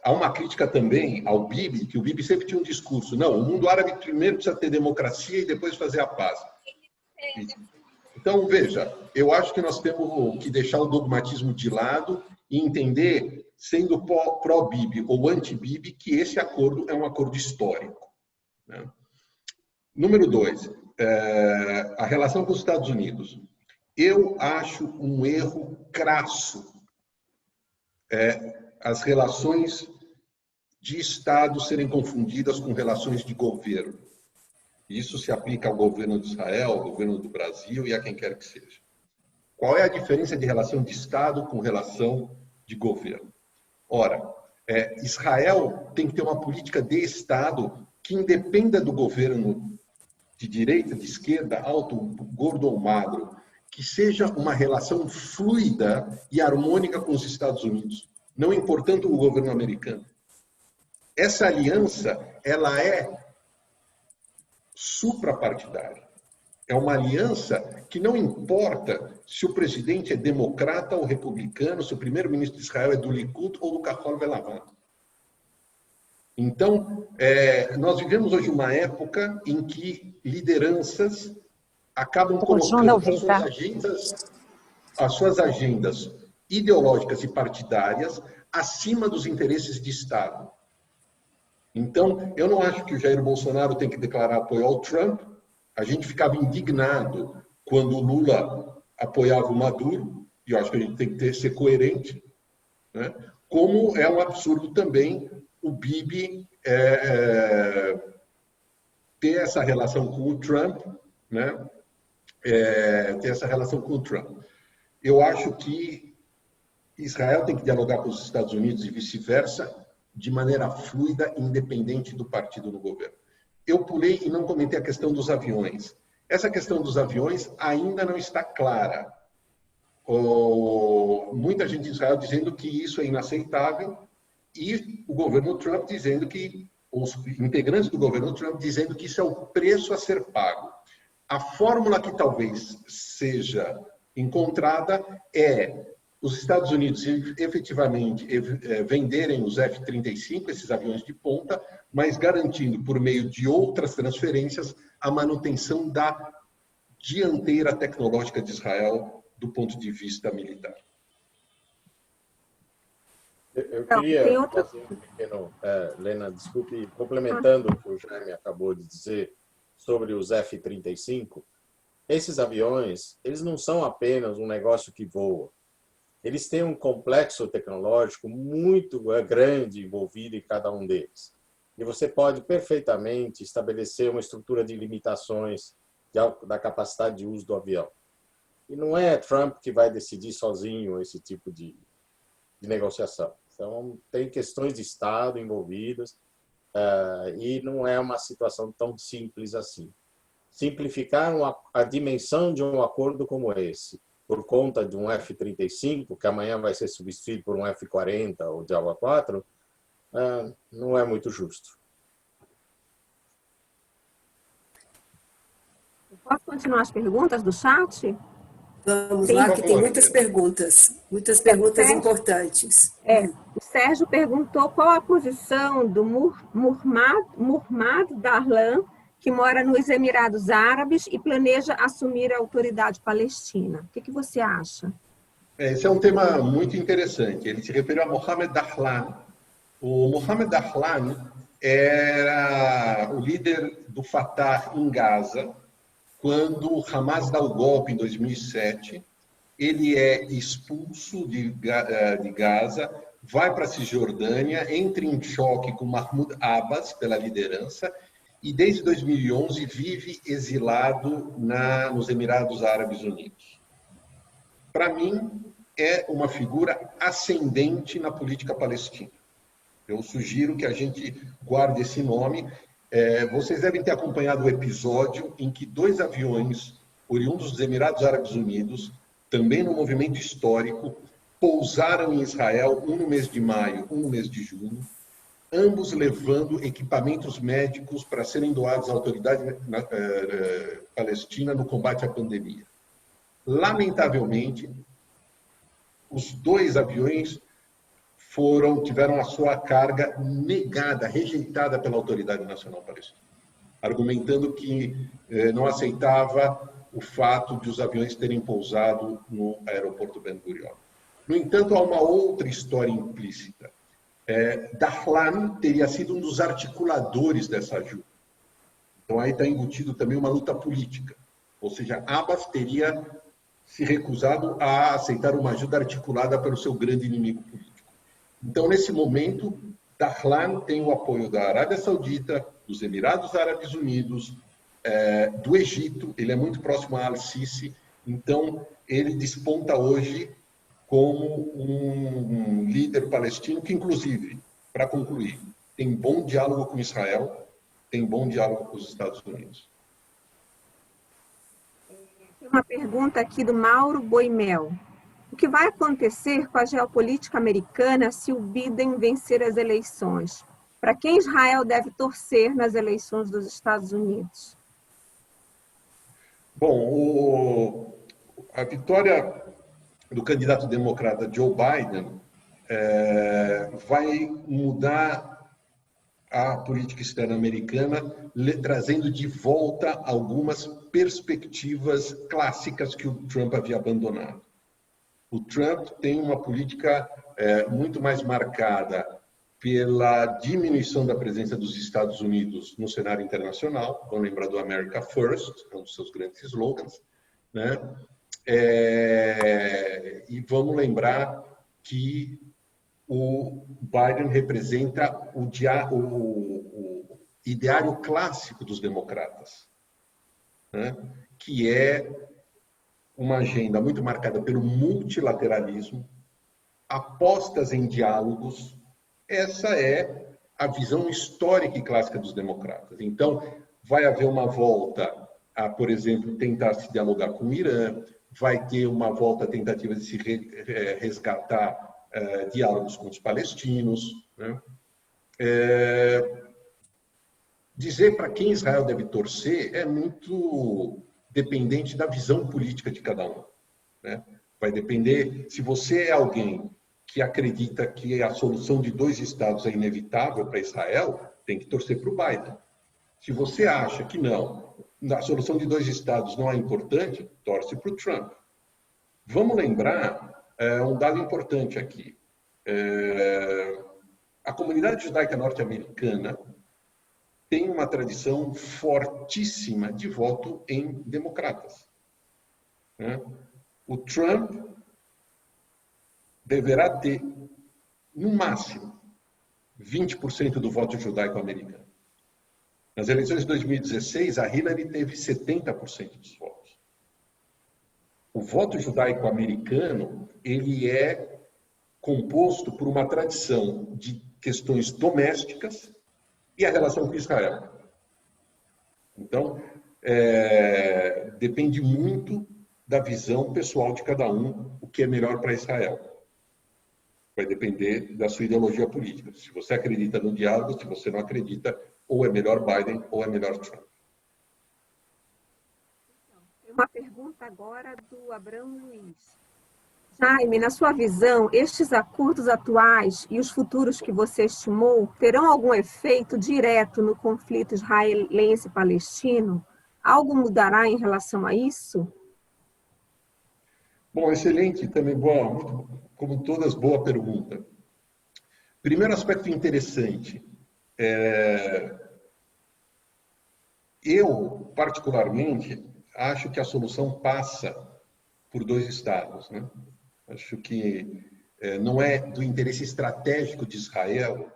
há uma crítica também ao Bibi, que o Bibi sempre tinha um discurso. Não, o mundo árabe primeiro precisa ter democracia e depois fazer a paz. Então, veja, eu acho que nós temos que deixar o dogmatismo de lado e entender, sendo pró-Bibi ou anti-Bibi, que esse acordo é um acordo histórico. Né? Número 2, a relação com os Estados Unidos. Eu acho um erro crasso as relações de Estado serem confundidas com relações de governo. Isso se aplica ao governo de Israel, ao governo do Brasil e a quem quer que seja. Qual é a diferença de relação de Estado com relação de governo? Ora, Israel tem que ter uma política de Estado que independa do governo de direita, de esquerda, alto, gordo ou magro, que seja uma relação fluida e harmônica com os Estados Unidos, não importando o governo americano. Essa aliança, ela é suprapartidária. É uma aliança que não importa se o presidente é democrata ou republicano, se o primeiro-ministro de Israel é do Likud ou do Kahol Velavan. Então, nós vivemos hoje uma época em que lideranças acabam colocando as suas agendas ideológicas e partidárias acima dos interesses de Estado. Então, eu não acho que o Jair Bolsonaro tem que declarar apoio ao Trump. A gente ficava indignado quando o Lula apoiava o Maduro, e eu acho que a gente tem que ser coerente, né? Como é um absurdo também o Bibi ter essa relação com o Trump, né? Ter essa relação com o Trump. Eu acho que Israel tem que dialogar com os Estados Unidos e vice-versa de maneira fluida e independente do partido no governo. Eu pulei e não comentei a questão dos aviões. Essa questão dos aviões ainda não está clara. Muita gente em Israel dizendo que isso é inaceitável e o governo Trump dizendo que, os integrantes do governo Trump dizendo que isso é o preço a ser pago. A fórmula que talvez seja encontrada é os Estados Unidos efetivamente venderem os F-35, esses aviões de ponta, mas garantindo, por meio de outras transferências, a manutenção da dianteira tecnológica de Israel do ponto de vista militar. Eu queria fazer um pequeno... Lena, desculpe, complementando o que o Jaime acabou de dizer sobre os F-35, esses aviões, eles não são apenas um negócio que voa. Eles têm um complexo tecnológico muito grande envolvido em cada um deles. E você pode perfeitamente estabelecer uma estrutura de limitações da capacidade de uso do avião. E não é Trump que vai decidir sozinho esse tipo de negociação. Então, tem questões de Estado envolvidas e não é uma situação tão simples assim. Simplificar a dimensão de um acordo como esse, por conta de um F-35, que amanhã vai ser substituído por um F-40 ou de Alva 4, não é muito justo. Posso continuar as perguntas do chat? Vamos lá, que tem muitas perguntas importantes. O Sérgio perguntou qual a posição do Murmad Darlan, que mora nos Emirados Árabes e planeja assumir a autoridade palestina. O que você acha? Esse é um tema muito interessante. Ele se referiu a Mohamed Dahlan. O Mohamed Dahlan era o líder do Fatah em Gaza, quando o Hamas dá o golpe em 2007. Ele é expulso de Gaza, vai para a Cisjordânia, entra em choque com Mahmoud Abbas pela liderança, e desde 2011 vive exilado nos Emirados Árabes Unidos. Para mim, é uma figura ascendente na política palestina. Eu sugiro que a gente guarde esse nome. Vocês devem ter acompanhado o episódio em que 2 aviões oriundos dos Emirados Árabes Unidos, também no movimento histórico, pousaram em Israel, um no mês de maio, um no mês de junho, ambos levando equipamentos médicos para serem doados à autoridade palestina no combate à pandemia. Lamentavelmente, os 2 aviões tiveram a sua carga negada, rejeitada pela Autoridade Nacional Palestina, argumentando que não aceitava o fato de os aviões terem pousado no aeroporto Ben Gurion. No entanto, há uma outra história implícita. Dahlan teria sido um dos articuladores dessa ajuda. Então, aí está embutido também uma luta política. Ou seja, Abbas teria se recusado a aceitar uma ajuda articulada pelo seu grande inimigo político. Então, nesse momento, Dahlan tem o apoio da Arábia Saudita, dos Emirados Árabes Unidos, do Egito, ele é muito próximo a Al-Sisi, então ele desponta hoje como um líder palestino que, inclusive, para concluir, tem bom diálogo com Israel, tem bom diálogo com os Estados Unidos. Tem uma pergunta aqui do Mauro Boimel. O que vai acontecer com a geopolítica americana se o Biden vencer as eleições? Para quem Israel deve torcer nas eleições dos Estados Unidos? Bom, a vitória do candidato democrata Joe Biden vai mudar a política externa americana, trazendo de volta algumas perspectivas clássicas que o Trump havia abandonado. O Trump tem uma política muito mais marcada pela diminuição da presença dos Estados Unidos no cenário internacional. Vamos lembrar do America First, é um dos seus grandes slogans, né? E vamos lembrar que o Biden representa o ideário clássico dos democratas, né? Que é uma agenda muito marcada pelo multilateralismo, apostas em diálogos. Essa é a visão histórica e clássica dos democratas. Então, vai haver uma volta a, por exemplo, tentar se dialogar com o Irã, vai ter uma volta à tentativa de se resgatar diálogos com os palestinos, né? Dizer para quem Israel deve torcer é muito dependente da visão política de cada um, né? Vai depender, se você é alguém que acredita que a solução de 2 estados é inevitável para Israel, tem que torcer para o Biden. Se você acha que não, a solução de 2 estados não é importante, torce para o Trump. Vamos lembrar um dado importante aqui. A comunidade judaica norte-americana tem uma tradição fortíssima de voto em democratas, né? O Trump deverá ter, no máximo, 20% do voto judaico-americano. Nas eleições de 2016, a Hillary teve 70% dos votos. O voto judaico-americano, ele é composto por uma tradição de questões domésticas e a relação com Israel. Então, depende muito da visão pessoal de cada um, o que é melhor para Israel. Vai depender da sua ideologia política. Se você acredita no diálogo, se você não acredita, ou é melhor Biden ou é melhor Trump. Tem uma pergunta agora do Abrão Luiz. Jaime, na sua visão, estes acordos atuais e os futuros que você estimou terão algum efeito direto no conflito israelense-palestino? Algo mudará em relação a isso? Bom, excelente também, boa, como todas, boa pergunta. Primeiro aspecto interessante, eu, particularmente, acho que a solução passa por 2 estados, né? Acho que não é do interesse estratégico de Israel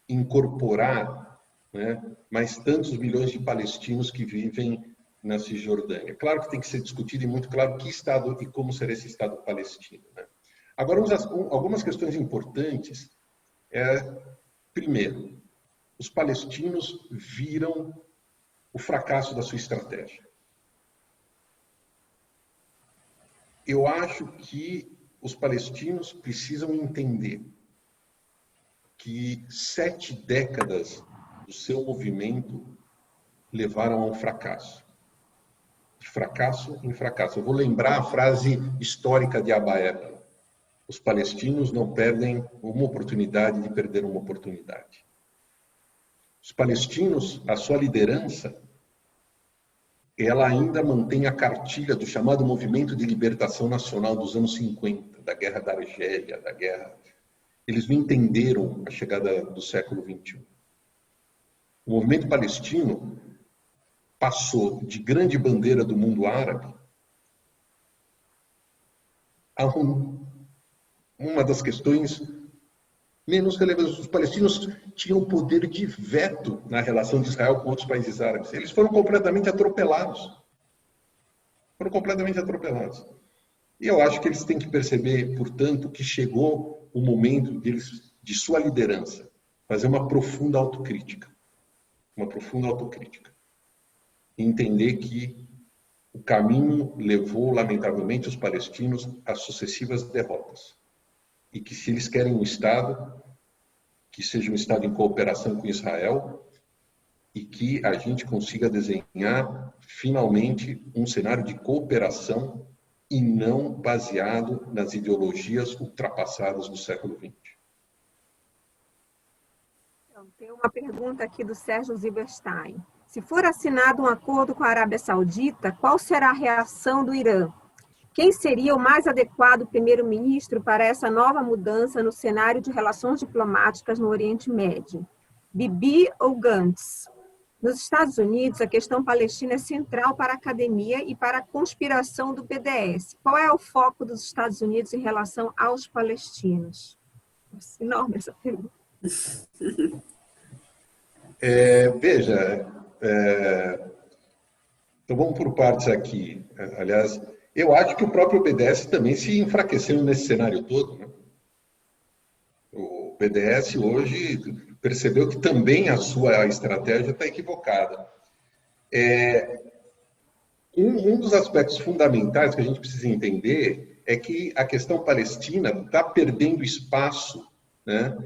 incorporar, né, mais tantos milhões de palestinos que vivem na Cisjordânia. Claro que tem que ser discutido e muito claro que Estado e como será esse Estado palestino, né? Agora, algumas questões importantes. Primeiro, os palestinos viram o fracasso da sua estratégia. Eu acho que os palestinos precisam entender que 7 décadas do seu movimento levaram a um fracasso. De fracasso em fracasso. Eu vou lembrar a frase histórica de Abba Eban: os palestinos não perdem uma oportunidade de perder uma oportunidade. Os palestinos, a sua liderança, ela ainda mantém a cartilha do chamado Movimento de Libertação Nacional dos anos 50, da Guerra da Argélia, da guerra... Eles não entenderam a chegada do século XXI. O movimento palestino passou de grande bandeira do mundo árabe a uma das questões menos relevantes. Os palestinos tinham poder de veto na relação de Israel com outros países árabes. Eles foram completamente atropelados. E eu acho que eles têm que perceber, portanto, que chegou o momento de sua liderança fazer uma profunda autocrítica. E entender que o caminho levou, lamentavelmente, os palestinos a sucessivas derrotas. E que se eles querem um Estado, que seja um Estado em cooperação com Israel, e que a gente consiga desenhar, finalmente, um cenário de cooperação e não baseado nas ideologias ultrapassadas do século XX. Então, tem uma pergunta aqui do Sérgio Zilberstein. Se for assinado um acordo com a Arábia Saudita, qual será a reação do Irã? Quem seria o mais adequado primeiro-ministro para essa nova mudança no cenário de relações diplomáticas no Oriente Médio? Bibi ou Gantz? Nos Estados Unidos, a questão palestina é central para a academia e para a conspiração do BDS. Qual é o foco dos Estados Unidos em relação aos palestinos? Nossa, enorme essa pergunta. Veja, então vamos por partes aqui. Aliás, eu acho que o próprio BDS também se enfraqueceu nesse cenário todo, né? O BDS hoje percebeu que também a sua estratégia está equivocada. Um dos aspectos fundamentais que a gente precisa entender é que a questão palestina está perdendo espaço, né?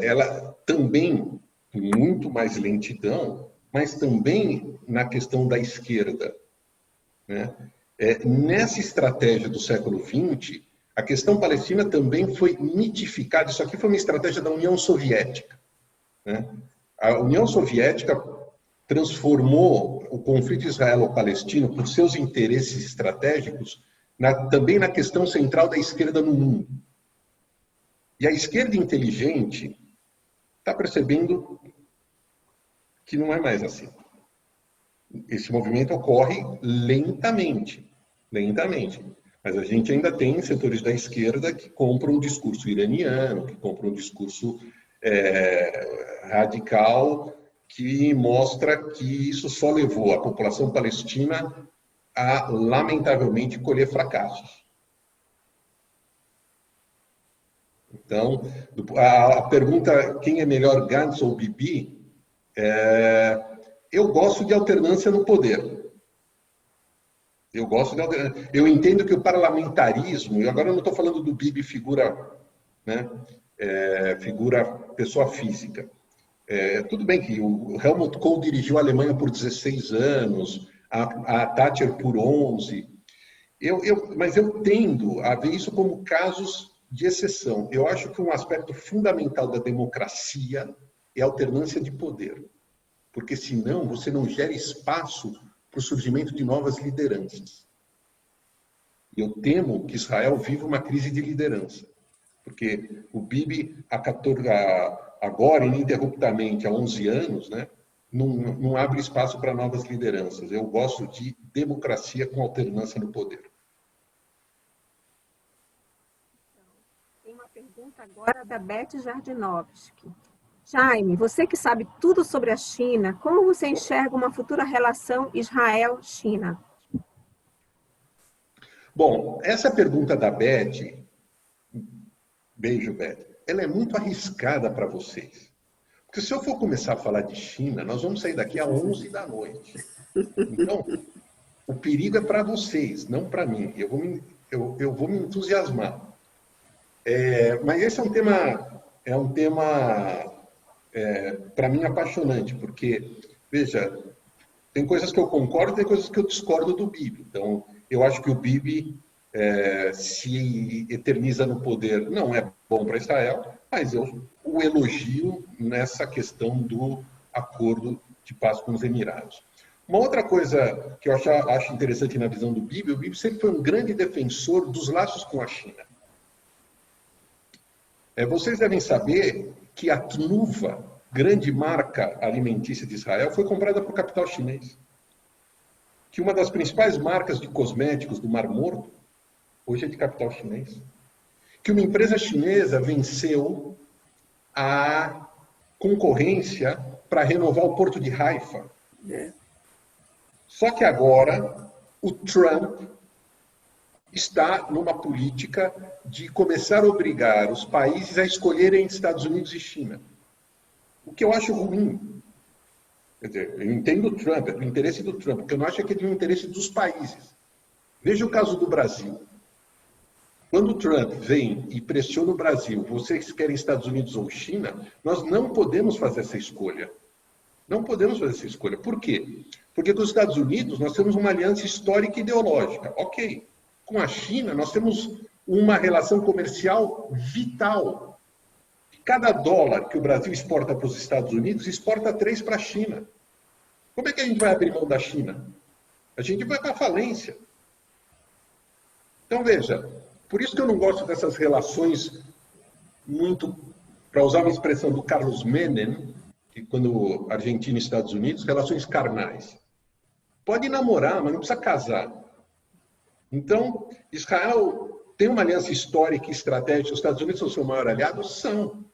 Ela também, com muito mais lentidão, mas também na questão da esquerda, né? Nessa estratégia do século XX, a questão palestina também foi mitificada. Isso aqui foi uma estratégia da União Soviética, né? A União Soviética transformou o conflito israelo-palestino, por seus interesses estratégicos, também na questão central da esquerda no mundo. E a esquerda inteligente está percebendo que não é mais assim. Esse movimento ocorre lentamente, mas a gente ainda tem setores da esquerda que compram um discurso iraniano, que compram um discurso radical, que mostra que isso só levou a população palestina a, lamentavelmente, colher fracassos. Então, a pergunta, quem é melhor, Gantz ou Bibi? Eu gosto de alternância no poder. Eu entendo que o parlamentarismo, e agora eu não estou falando do Bibi figura, né, figura pessoa física. Tudo bem que o Helmut Kohl dirigiu a Alemanha por 16 anos, a Thatcher por 11, mas eu tendo a ver isso como casos de exceção. Eu acho que um aspecto fundamental da democracia é a alternância de poder. Porque senão você não gera espaço para o surgimento de novas lideranças. E eu temo que Israel viva uma crise de liderança. Porque o Bibi, agora, ininterruptamente, há 11 anos, né, não abre espaço para novas lideranças. Eu gosto de democracia com alternância no poder. Tem uma pergunta agora da Beth Jardinovski. Jaime, você que sabe tudo sobre a China, como você enxerga uma futura relação Israel-China? Bom, essa pergunta da Beth Beijo, Beth. Ela é muito arriscada para vocês. Porque se eu for começar a falar de China, nós vamos sair daqui às 11 da noite. Então, o perigo é para vocês, não para mim. Eu vou me entusiasmar. Mas esse é um tema para mim apaixonante, porque, veja, tem coisas que eu concordo e tem coisas que eu discordo do Bibi. Então, eu acho que o Bibi se eterniza no poder. Não é bom para Israel, mas eu o elogio nessa questão do acordo de paz com os Emirados. Uma outra coisa que eu acho interessante na visão do Bibi, o Bibi sempre foi um grande defensor dos laços com a China. Vocês devem saber que a Tnuva, grande marca alimentícia de Israel, foi comprada por capital chinês. Que uma das principais marcas de cosméticos do Mar Morto hoje é de capital chinês. Que uma empresa chinesa venceu a concorrência para renovar o porto de Haifa. Só que agora o Trump está numa política de começar a obrigar os países a escolherem Estados Unidos e China. O que eu acho ruim. Quer dizer, eu entendo o Trump, é do interesse do Trump, porque eu não acho que é do interesse dos países. Veja o caso do Brasil. Quando o Trump vem e pressiona o Brasil, vocês querem Estados Unidos ou China, nós não podemos fazer essa escolha. Não podemos fazer essa escolha. Por quê? Porque com os Estados Unidos nós temos uma aliança histórica e ideológica. Ok. Com a China nós temos uma relação comercial vital. Cada dólar que o Brasil exporta para os Estados Unidos, exporta 3 para a China. Como é que a gente vai abrir mão da China? A gente vai para a falência. Então, veja, por isso que eu não gosto dessas relações muito, para usar uma expressão do Carlos Menem, que quando Argentina e Estados Unidos, relações carnais. Pode namorar, mas não precisa casar. Então, Israel tem uma aliança histórica e estratégica. Os Estados Unidos são seu maior aliado? São.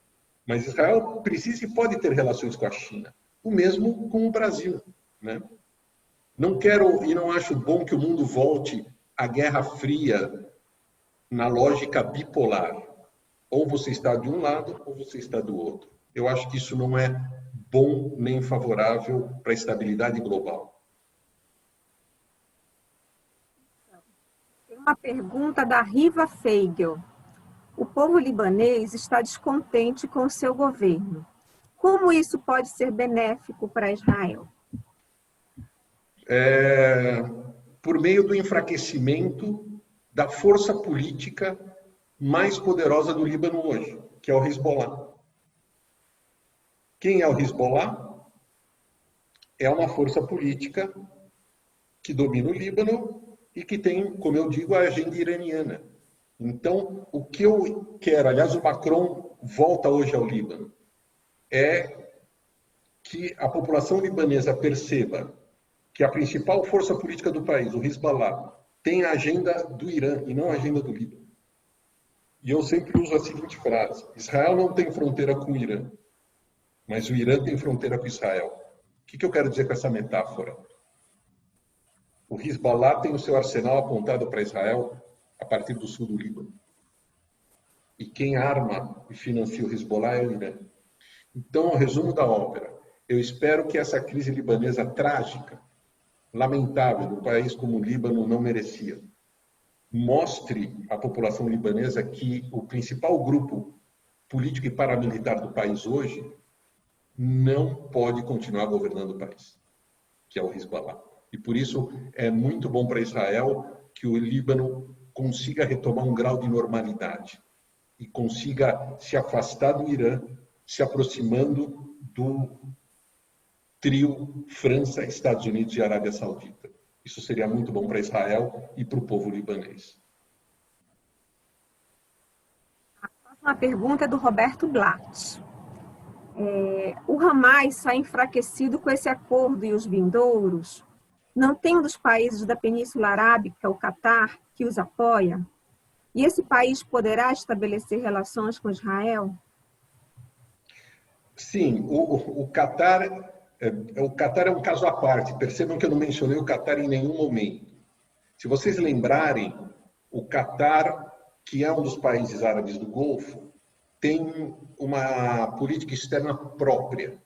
Mas Israel precisa e pode ter relações com a China. O mesmo com o Brasil. Né? Não quero e não acho bom que o mundo volte à Guerra Fria na lógica bipolar. Ou você está de um lado ou você está do outro. Eu acho que isso não é bom nem favorável para a estabilidade global. Tem uma pergunta da Riva Feigel. O povo libanês está descontente com o seu governo. Como isso pode ser benéfico para Israel? Por meio do enfraquecimento da força política mais poderosa do Líbano hoje, que é o Hezbollah. Quem é o Hezbollah? É uma força política que domina o Líbano e que tem, como eu digo, a agenda iraniana. Então, o que eu quero, aliás, o Macron volta hoje ao Líbano, é que a população libanesa perceba que a principal força política do país, o Hezbollah, tem a agenda do Irã e não a agenda do Líbano. E eu sempre uso a seguinte frase: Israel não tem fronteira com o Irã, mas o Irã tem fronteira com Israel. O que eu quero dizer com essa metáfora? O Hezbollah tem o seu arsenal apontado para Israel a partir do sul do Líbano. E quem arma e financia o Hezbollah é o Irã. Então, o resumo da ópera: eu espero que essa crise libanesa trágica, lamentável, do país como o Líbano não merecia, mostre à população libanesa que o principal grupo político e paramilitar do país hoje não pode continuar governando o país, que é o Hezbollah. E por isso é muito bom para Israel que o Líbano consiga retomar um grau de normalidade e consiga se afastar do Irã, se aproximando do trio França, Estados Unidos e Arábia Saudita. Isso seria muito bom para Israel e para o povo libanês. A próxima pergunta é do Roberto Blatt. O Hamas sai enfraquecido com esse acordo e os vindouros? Não tem um dos países da Península Arábica, o Catar, que os apoia? E esse país poderá estabelecer relações com Israel? Sim, o Catar é um caso à parte. Percebam que eu não mencionei o Catar em nenhum momento. Se vocês lembrarem, o Catar, que é um dos países árabes do Golfo, tem uma política externa própria,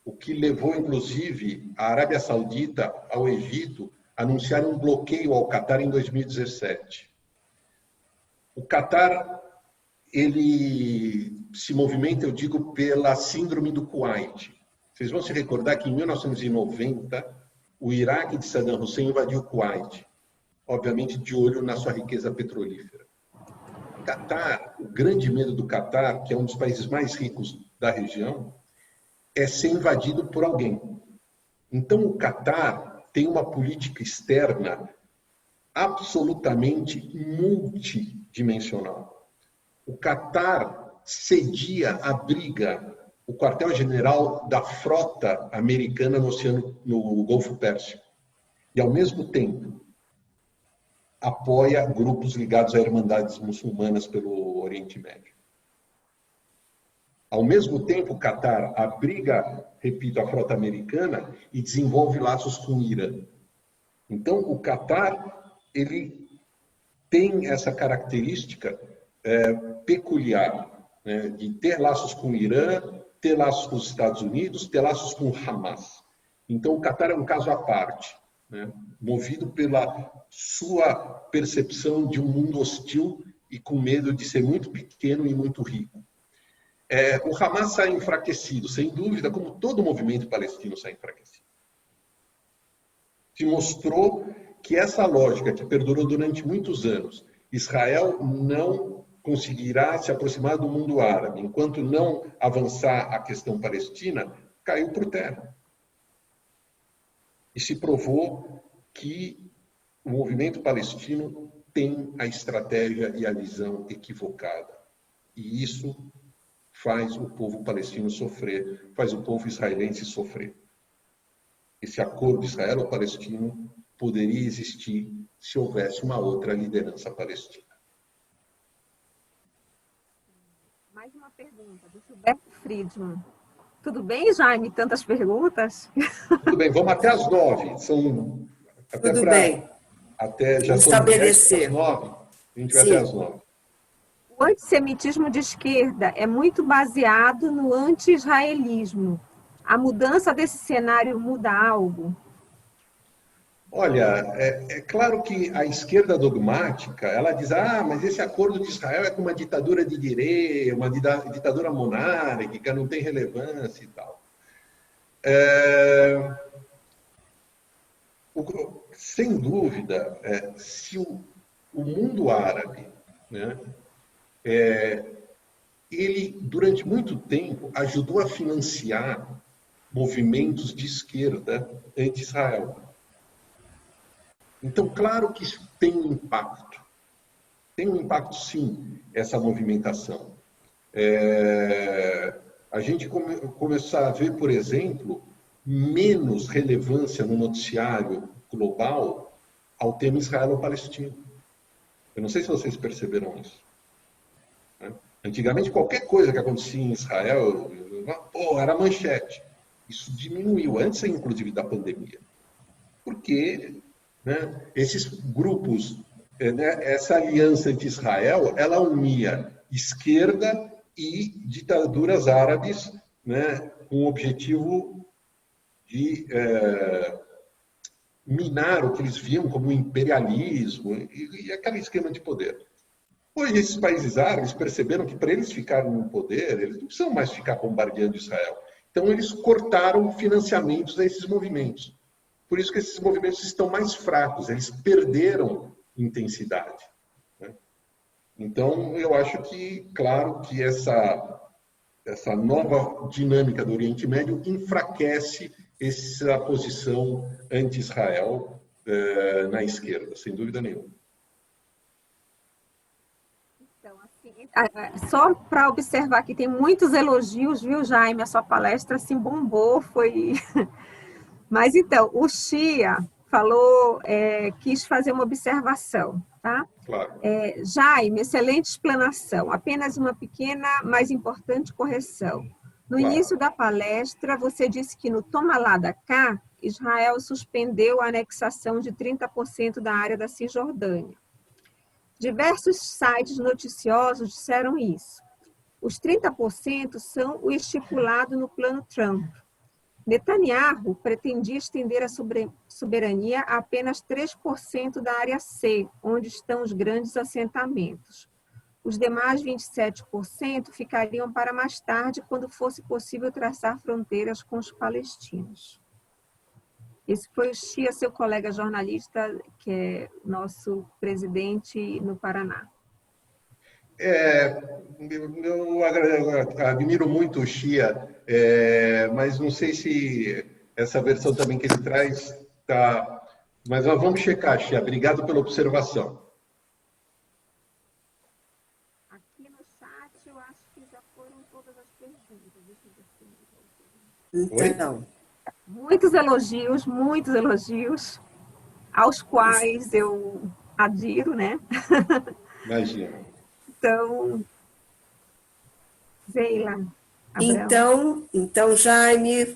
o que levou, inclusive, a Arábia Saudita ao Egito a anunciar um bloqueio ao Catar em 2017. O Catar, ele se movimenta, eu digo, pela síndrome do Kuwait. Vocês vão se recordar que em 1990, o Iraque de Saddam Hussein invadiu o Kuwait, obviamente de olho na sua riqueza petrolífera. O Catar, o grande medo do Catar, que é um dos países mais ricos da região, é ser invadido por alguém. Então, o Catar tem uma política externa absolutamente multidimensional. O Catar cedia, abriga o quartel-general da frota americana no Golfo Pérsico. E, ao mesmo tempo, apoia grupos ligados a irmandades muçulmanas pelo Oriente Médio. Ao mesmo tempo, o Catar abriga, repito, a frota americana e desenvolve laços com o Irã. Então, o Catar, ele tem essa característica peculiar, né, de ter laços com o Irã, ter laços com os Estados Unidos, ter laços com o Hamas. Então, o Catar é um caso à parte, né, movido pela sua percepção de um mundo hostil e com medo de ser muito pequeno e muito rico. O Hamas sai enfraquecido, sem dúvida, como todo movimento palestino sai enfraquecido. Se mostrou que essa lógica que perdurou durante muitos anos, Israel não conseguirá se aproximar do mundo árabe, enquanto não avançar a questão palestina, caiu por terra. E se provou que o movimento palestino tem a estratégia e a visão equivocada. E isso faz o povo palestino sofrer, faz o povo israelense sofrer. Esse acordo israelo-palestino poderia existir se houvesse uma outra liderança palestina. Mais uma pergunta do Gilberto Friedman. Tudo bem, Jaime? Tantas perguntas? Tudo bem, vamos até às 9. São até tudo bem. Até já estabelecer. Às 9. A gente vai até às 9. O antissemitismo de esquerda é muito baseado no anti-israelismo. A mudança desse cenário muda algo? Olha, é claro que a esquerda dogmática, ela diz, mas esse acordo de Israel é com uma ditadura de direita, uma ditadura monárquica, não tem relevância e tal. Sem dúvida, se o mundo árabe, né, ele, durante muito tempo, ajudou a financiar movimentos de esquerda anti-Israel. Então, claro que isso tem um impacto. Tem um impacto, sim, essa movimentação. A gente começar a ver, por exemplo, menos relevância no noticiário global ao tema israelo-palestino. Eu não sei se vocês perceberam isso. Antigamente, qualquer coisa que acontecia em Israel, era manchete. Isso diminuiu, antes, inclusive, da pandemia. Porque, né, esses grupos, essa aliança anti-Israel, ela unia esquerda e ditaduras árabes, né, com o objetivo de minar o que eles viam como imperialismo e aquele esquema de poder. Hoje, esses países árabes perceberam que, para eles ficarem no poder, eles não precisam mais ficar bombardeando Israel. Então, eles cortaram financiamentos a esses movimentos. Por isso que esses movimentos estão mais fracos, eles perderam intensidade. Né? Então, eu acho que, claro, que essa nova dinâmica do Oriente Médio enfraquece essa posição anti-Israel na esquerda, sem dúvida nenhuma. Só para observar que tem muitos elogios, viu, Jaime? A sua palestra assim bombou, foi... Mas então, o Chia falou, quis fazer uma observação, tá? Claro. Jaime, excelente explanação. Apenas uma pequena, mas importante correção. No início da palestra, você disse que no Toma lá da cá, Israel suspendeu a anexação de 30% da área da Cisjordânia. Diversos sites noticiosos disseram isso. Os 30% são o estipulado no plano Trump. Netanyahu pretendia estender a soberania a apenas 3% da área C, onde estão os grandes assentamentos. Os demais 27% ficariam para mais tarde, quando fosse possível traçar fronteiras com os palestinos. Esse foi o Chia, seu colega jornalista, que é nosso presidente no Paraná. Eu admiro muito o Chia, mas não sei se essa versão também que ele traz está... Mas nós vamos checar, Chia. Obrigado pela observação. Aqui no chat, eu acho que já foram todas as perguntas. Então... Muitos elogios, aos quais eu adiro, né? Imagina. Então, Zeila, Abraão. Então, Jaime,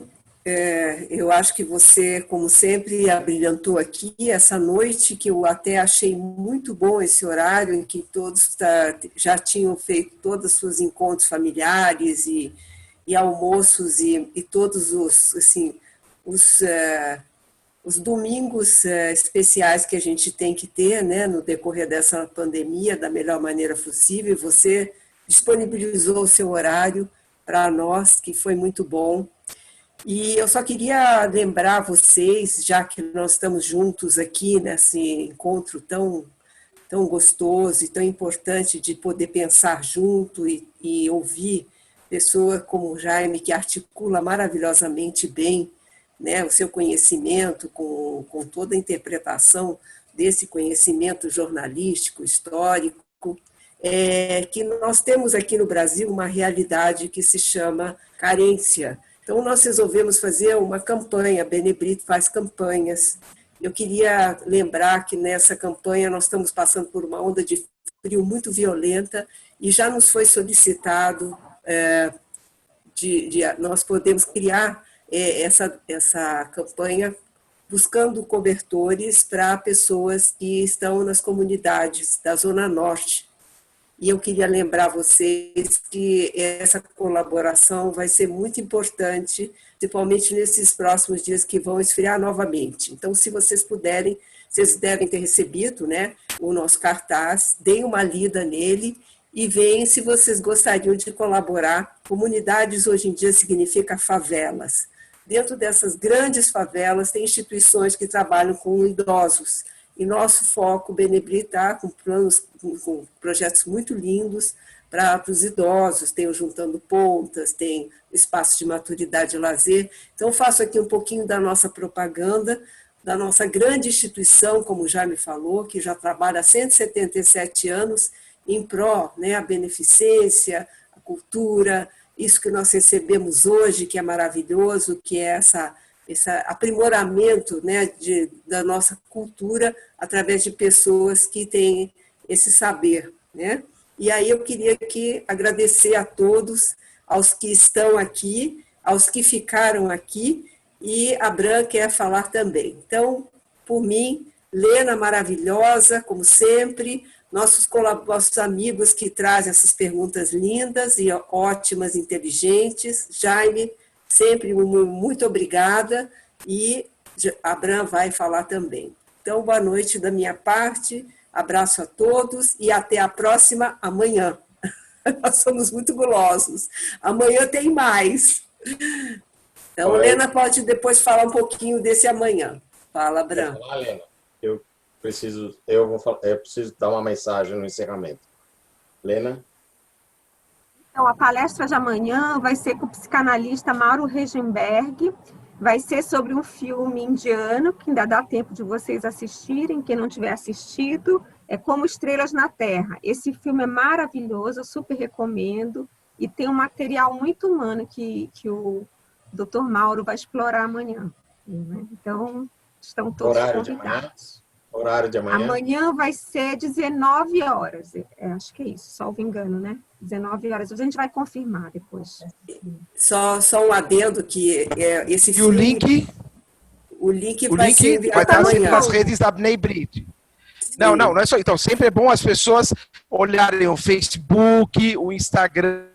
eu acho que você, como sempre, abrilhantou aqui essa noite, que eu até achei muito bom esse horário em que todos já tinham feito todos os seus encontros familiares e almoços e todos os, assim, os domingos especiais que a gente tem que ter, né, no decorrer dessa pandemia, da melhor maneira possível. Você disponibilizou o seu horário para nós, que foi muito bom. E eu só queria lembrar vocês, já que nós estamos juntos aqui nesse encontro tão gostoso e tão importante de poder pensar junto e ouvir pessoa como o Jaime, que articula maravilhosamente bem, né, o seu conhecimento com toda a interpretação desse conhecimento jornalístico, histórico, que nós temos aqui no Brasil uma realidade que se chama carência. Então, nós resolvemos fazer uma campanha, a Benebrito faz campanhas. Eu queria lembrar que nessa campanha nós estamos passando por uma onda de frio muito violenta e já nos foi solicitado, nós podemos criar essa campanha buscando cobertores para pessoas que estão nas comunidades da Zona Norte. E eu queria lembrar vocês que essa colaboração vai ser muito importante, principalmente nesses próximos dias que vão esfriar novamente. Então, se vocês puderem, vocês devem ter recebido, né, o nosso cartaz, deem uma lida nele e veem se vocês gostariam de colaborar. Comunidades hoje em dia significa favelas. Dentro dessas grandes favelas tem instituições que trabalham com idosos. E nosso foco, o Benebrito, está com projetos muito lindos para os idosos, tem o Juntando Pontas, tem o Espaço de Maturidade e Lazer. Então, faço aqui um pouquinho da nossa propaganda, da nossa grande instituição, como o Jaime falou, que já trabalha há 177 anos em pró, né, a beneficência, a cultura, isso que nós recebemos hoje, que é maravilhoso, que é esse aprimoramento, né, da nossa cultura através de pessoas que têm esse saber, né? E aí eu queria agradecer a todos, aos que estão aqui, aos que ficaram aqui, e a Bran quer falar também. Então, por mim, Lena maravilhosa, como sempre, nossos amigos que trazem essas perguntas lindas e ótimas, inteligentes. Jaime, sempre muito obrigada, e a Bran vai falar também. Então, boa noite da minha parte, abraço a todos e até a próxima amanhã. Nós somos muito gulosos. Amanhã tem mais. Então, Lena pode depois falar um pouquinho desse amanhã. Fala, Bran. Lena, eu preciso dar uma mensagem no encerramento. Lena? Então, a palestra de amanhã vai ser com o psicanalista Mauro Regenberg, vai ser sobre um filme indiano, que ainda dá tempo de vocês assistirem, quem não tiver assistido, é Como Estrelas na Terra. Esse filme é maravilhoso, eu super recomendo, e tem um material muito humano que o Dr. Mauro vai explorar amanhã. Então, estão todos convidados. Horário de amanhã? Amanhã vai ser 19 horas. Acho que é isso, salvo engano, né? 19 horas. A gente vai confirmar depois. Só um adendo que esse filme... O link vai estar sempre nas redes da Bnei Brit. Não é só. Então, sempre é bom as pessoas olharem o Facebook, o Instagram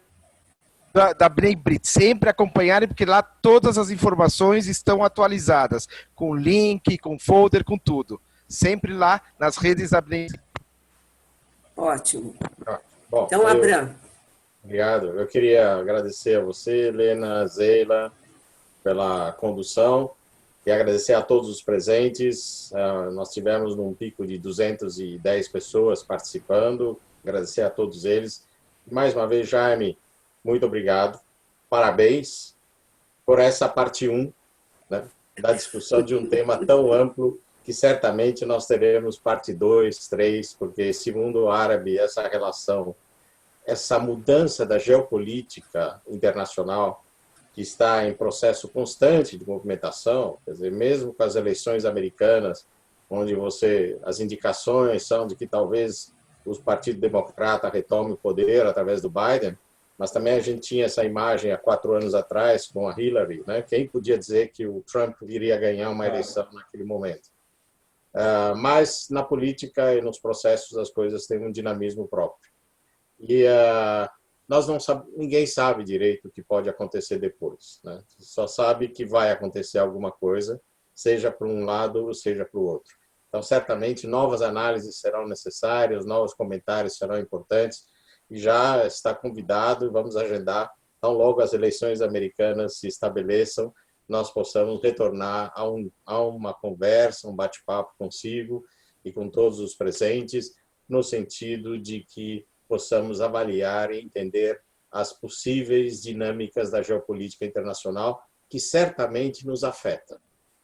da Bnei Brit, sempre acompanharem, porque lá todas as informações estão atualizadas, com link, com folder, com tudo. Sempre lá nas redes da Bnei Brit. Ótimo. Bom, então, Abraham. Obrigado. Eu queria agradecer a você, Helena, Zeila, pela condução e agradecer a todos os presentes. Nós tivemos um pico de 210 pessoas participando. Agradecer a todos eles. Mais uma vez, Jaime, muito obrigado. Parabéns por essa parte 1, né, da discussão de um tema tão amplo que certamente nós teremos parte 2, 3, porque esse mundo árabe, essa relação, essa mudança da geopolítica internacional que está em processo constante de movimentação, quer dizer, mesmo com as eleições americanas, onde as indicações são de que talvez o Partido Democrata retome o poder através do Biden, mas também a gente tinha essa imagem há 4 anos atrás com a Hillary, né? Quem podia dizer que o Trump iria ganhar uma eleição naquele momento? Mas na política e nos processos as coisas têm um dinamismo próprio. E ninguém sabe direito o que pode acontecer depois, né? Só sabe que vai acontecer alguma coisa, seja para um lado ou seja para o outro. Então, certamente, novas análises serão necessárias, novos comentários serão importantes, e já está convidado, vamos agendar, tão logo as eleições americanas se estabeleçam, nós possamos retornar a uma conversa, um bate-papo consigo e com todos os presentes, no sentido de que possamos avaliar e entender as possíveis dinâmicas da geopolítica internacional, que certamente nos afeta.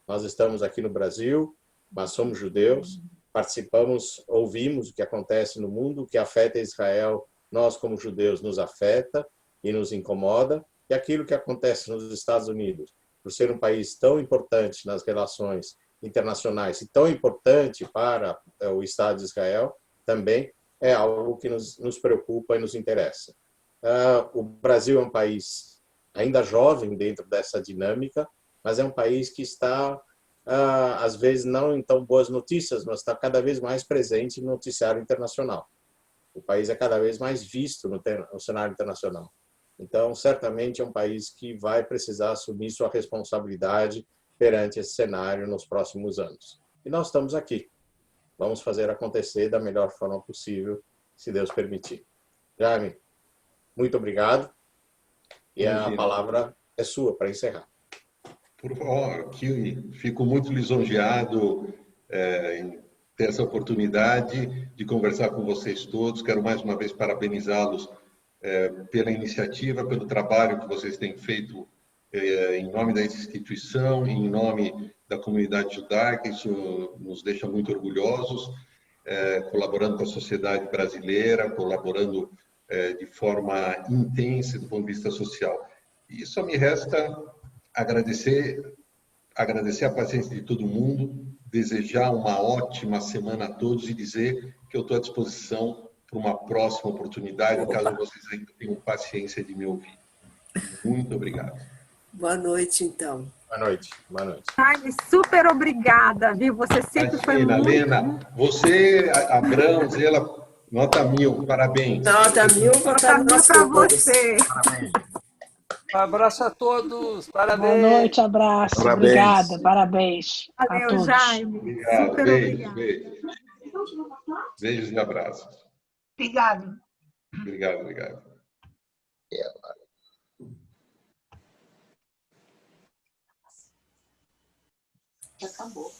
Nós estamos aqui no Brasil, mas somos judeus, participamos, ouvimos o que acontece no mundo, o que afeta Israel, nós como judeus nos afeta e nos incomoda, e aquilo que acontece nos Estados Unidos, por ser um país tão importante nas relações internacionais e tão importante para o Estado de Israel, também é algo que nos preocupa e nos interessa. O Brasil é um país ainda jovem dentro dessa dinâmica, mas é um país que está, às vezes, não em tão boas notícias, mas está cada vez mais presente no noticiário internacional. O país é cada vez mais visto no cenário internacional. Então, certamente é um país que vai precisar assumir sua responsabilidade perante esse cenário nos próximos anos. E nós estamos aqui. Vamos fazer acontecer da melhor forma possível, se Deus permitir. Jaime, muito obrigado. E a palavra é sua para encerrar. Por favor, aqui fico muito lisonjeado em ter essa oportunidade de conversar com vocês todos. Quero mais uma vez parabenizá-los pela iniciativa, pelo trabalho que vocês têm feito em nome da instituição, em nome da comunidade judaica. Isso nos deixa muito orgulhosos, colaborando com a sociedade brasileira, colaborando de forma intensa do ponto de vista social. E só me resta agradecer a paciência de todo mundo, desejar uma ótima semana a todos e dizer que eu estou à disposição para uma próxima oportunidade, caso vocês ainda tenham paciência de me ouvir. Muito obrigado. Boa noite, então. Boa noite. Boa noite. Jaime, super obrigada, viu? Você sempre foi muito... Helena, você, Abrão, Zela, nota 1000, parabéns. Nota 1000 para você. Parabéns. Um abraço a todos, parabéns. Boa noite, abraço. Parabéns. Obrigada, parabéns a Valeu, todos. Jaime. Obrigado, Super beijos, obrigada. beijos. Beijos e abraços. Obrigado. Obrigado, obrigado. Acabou.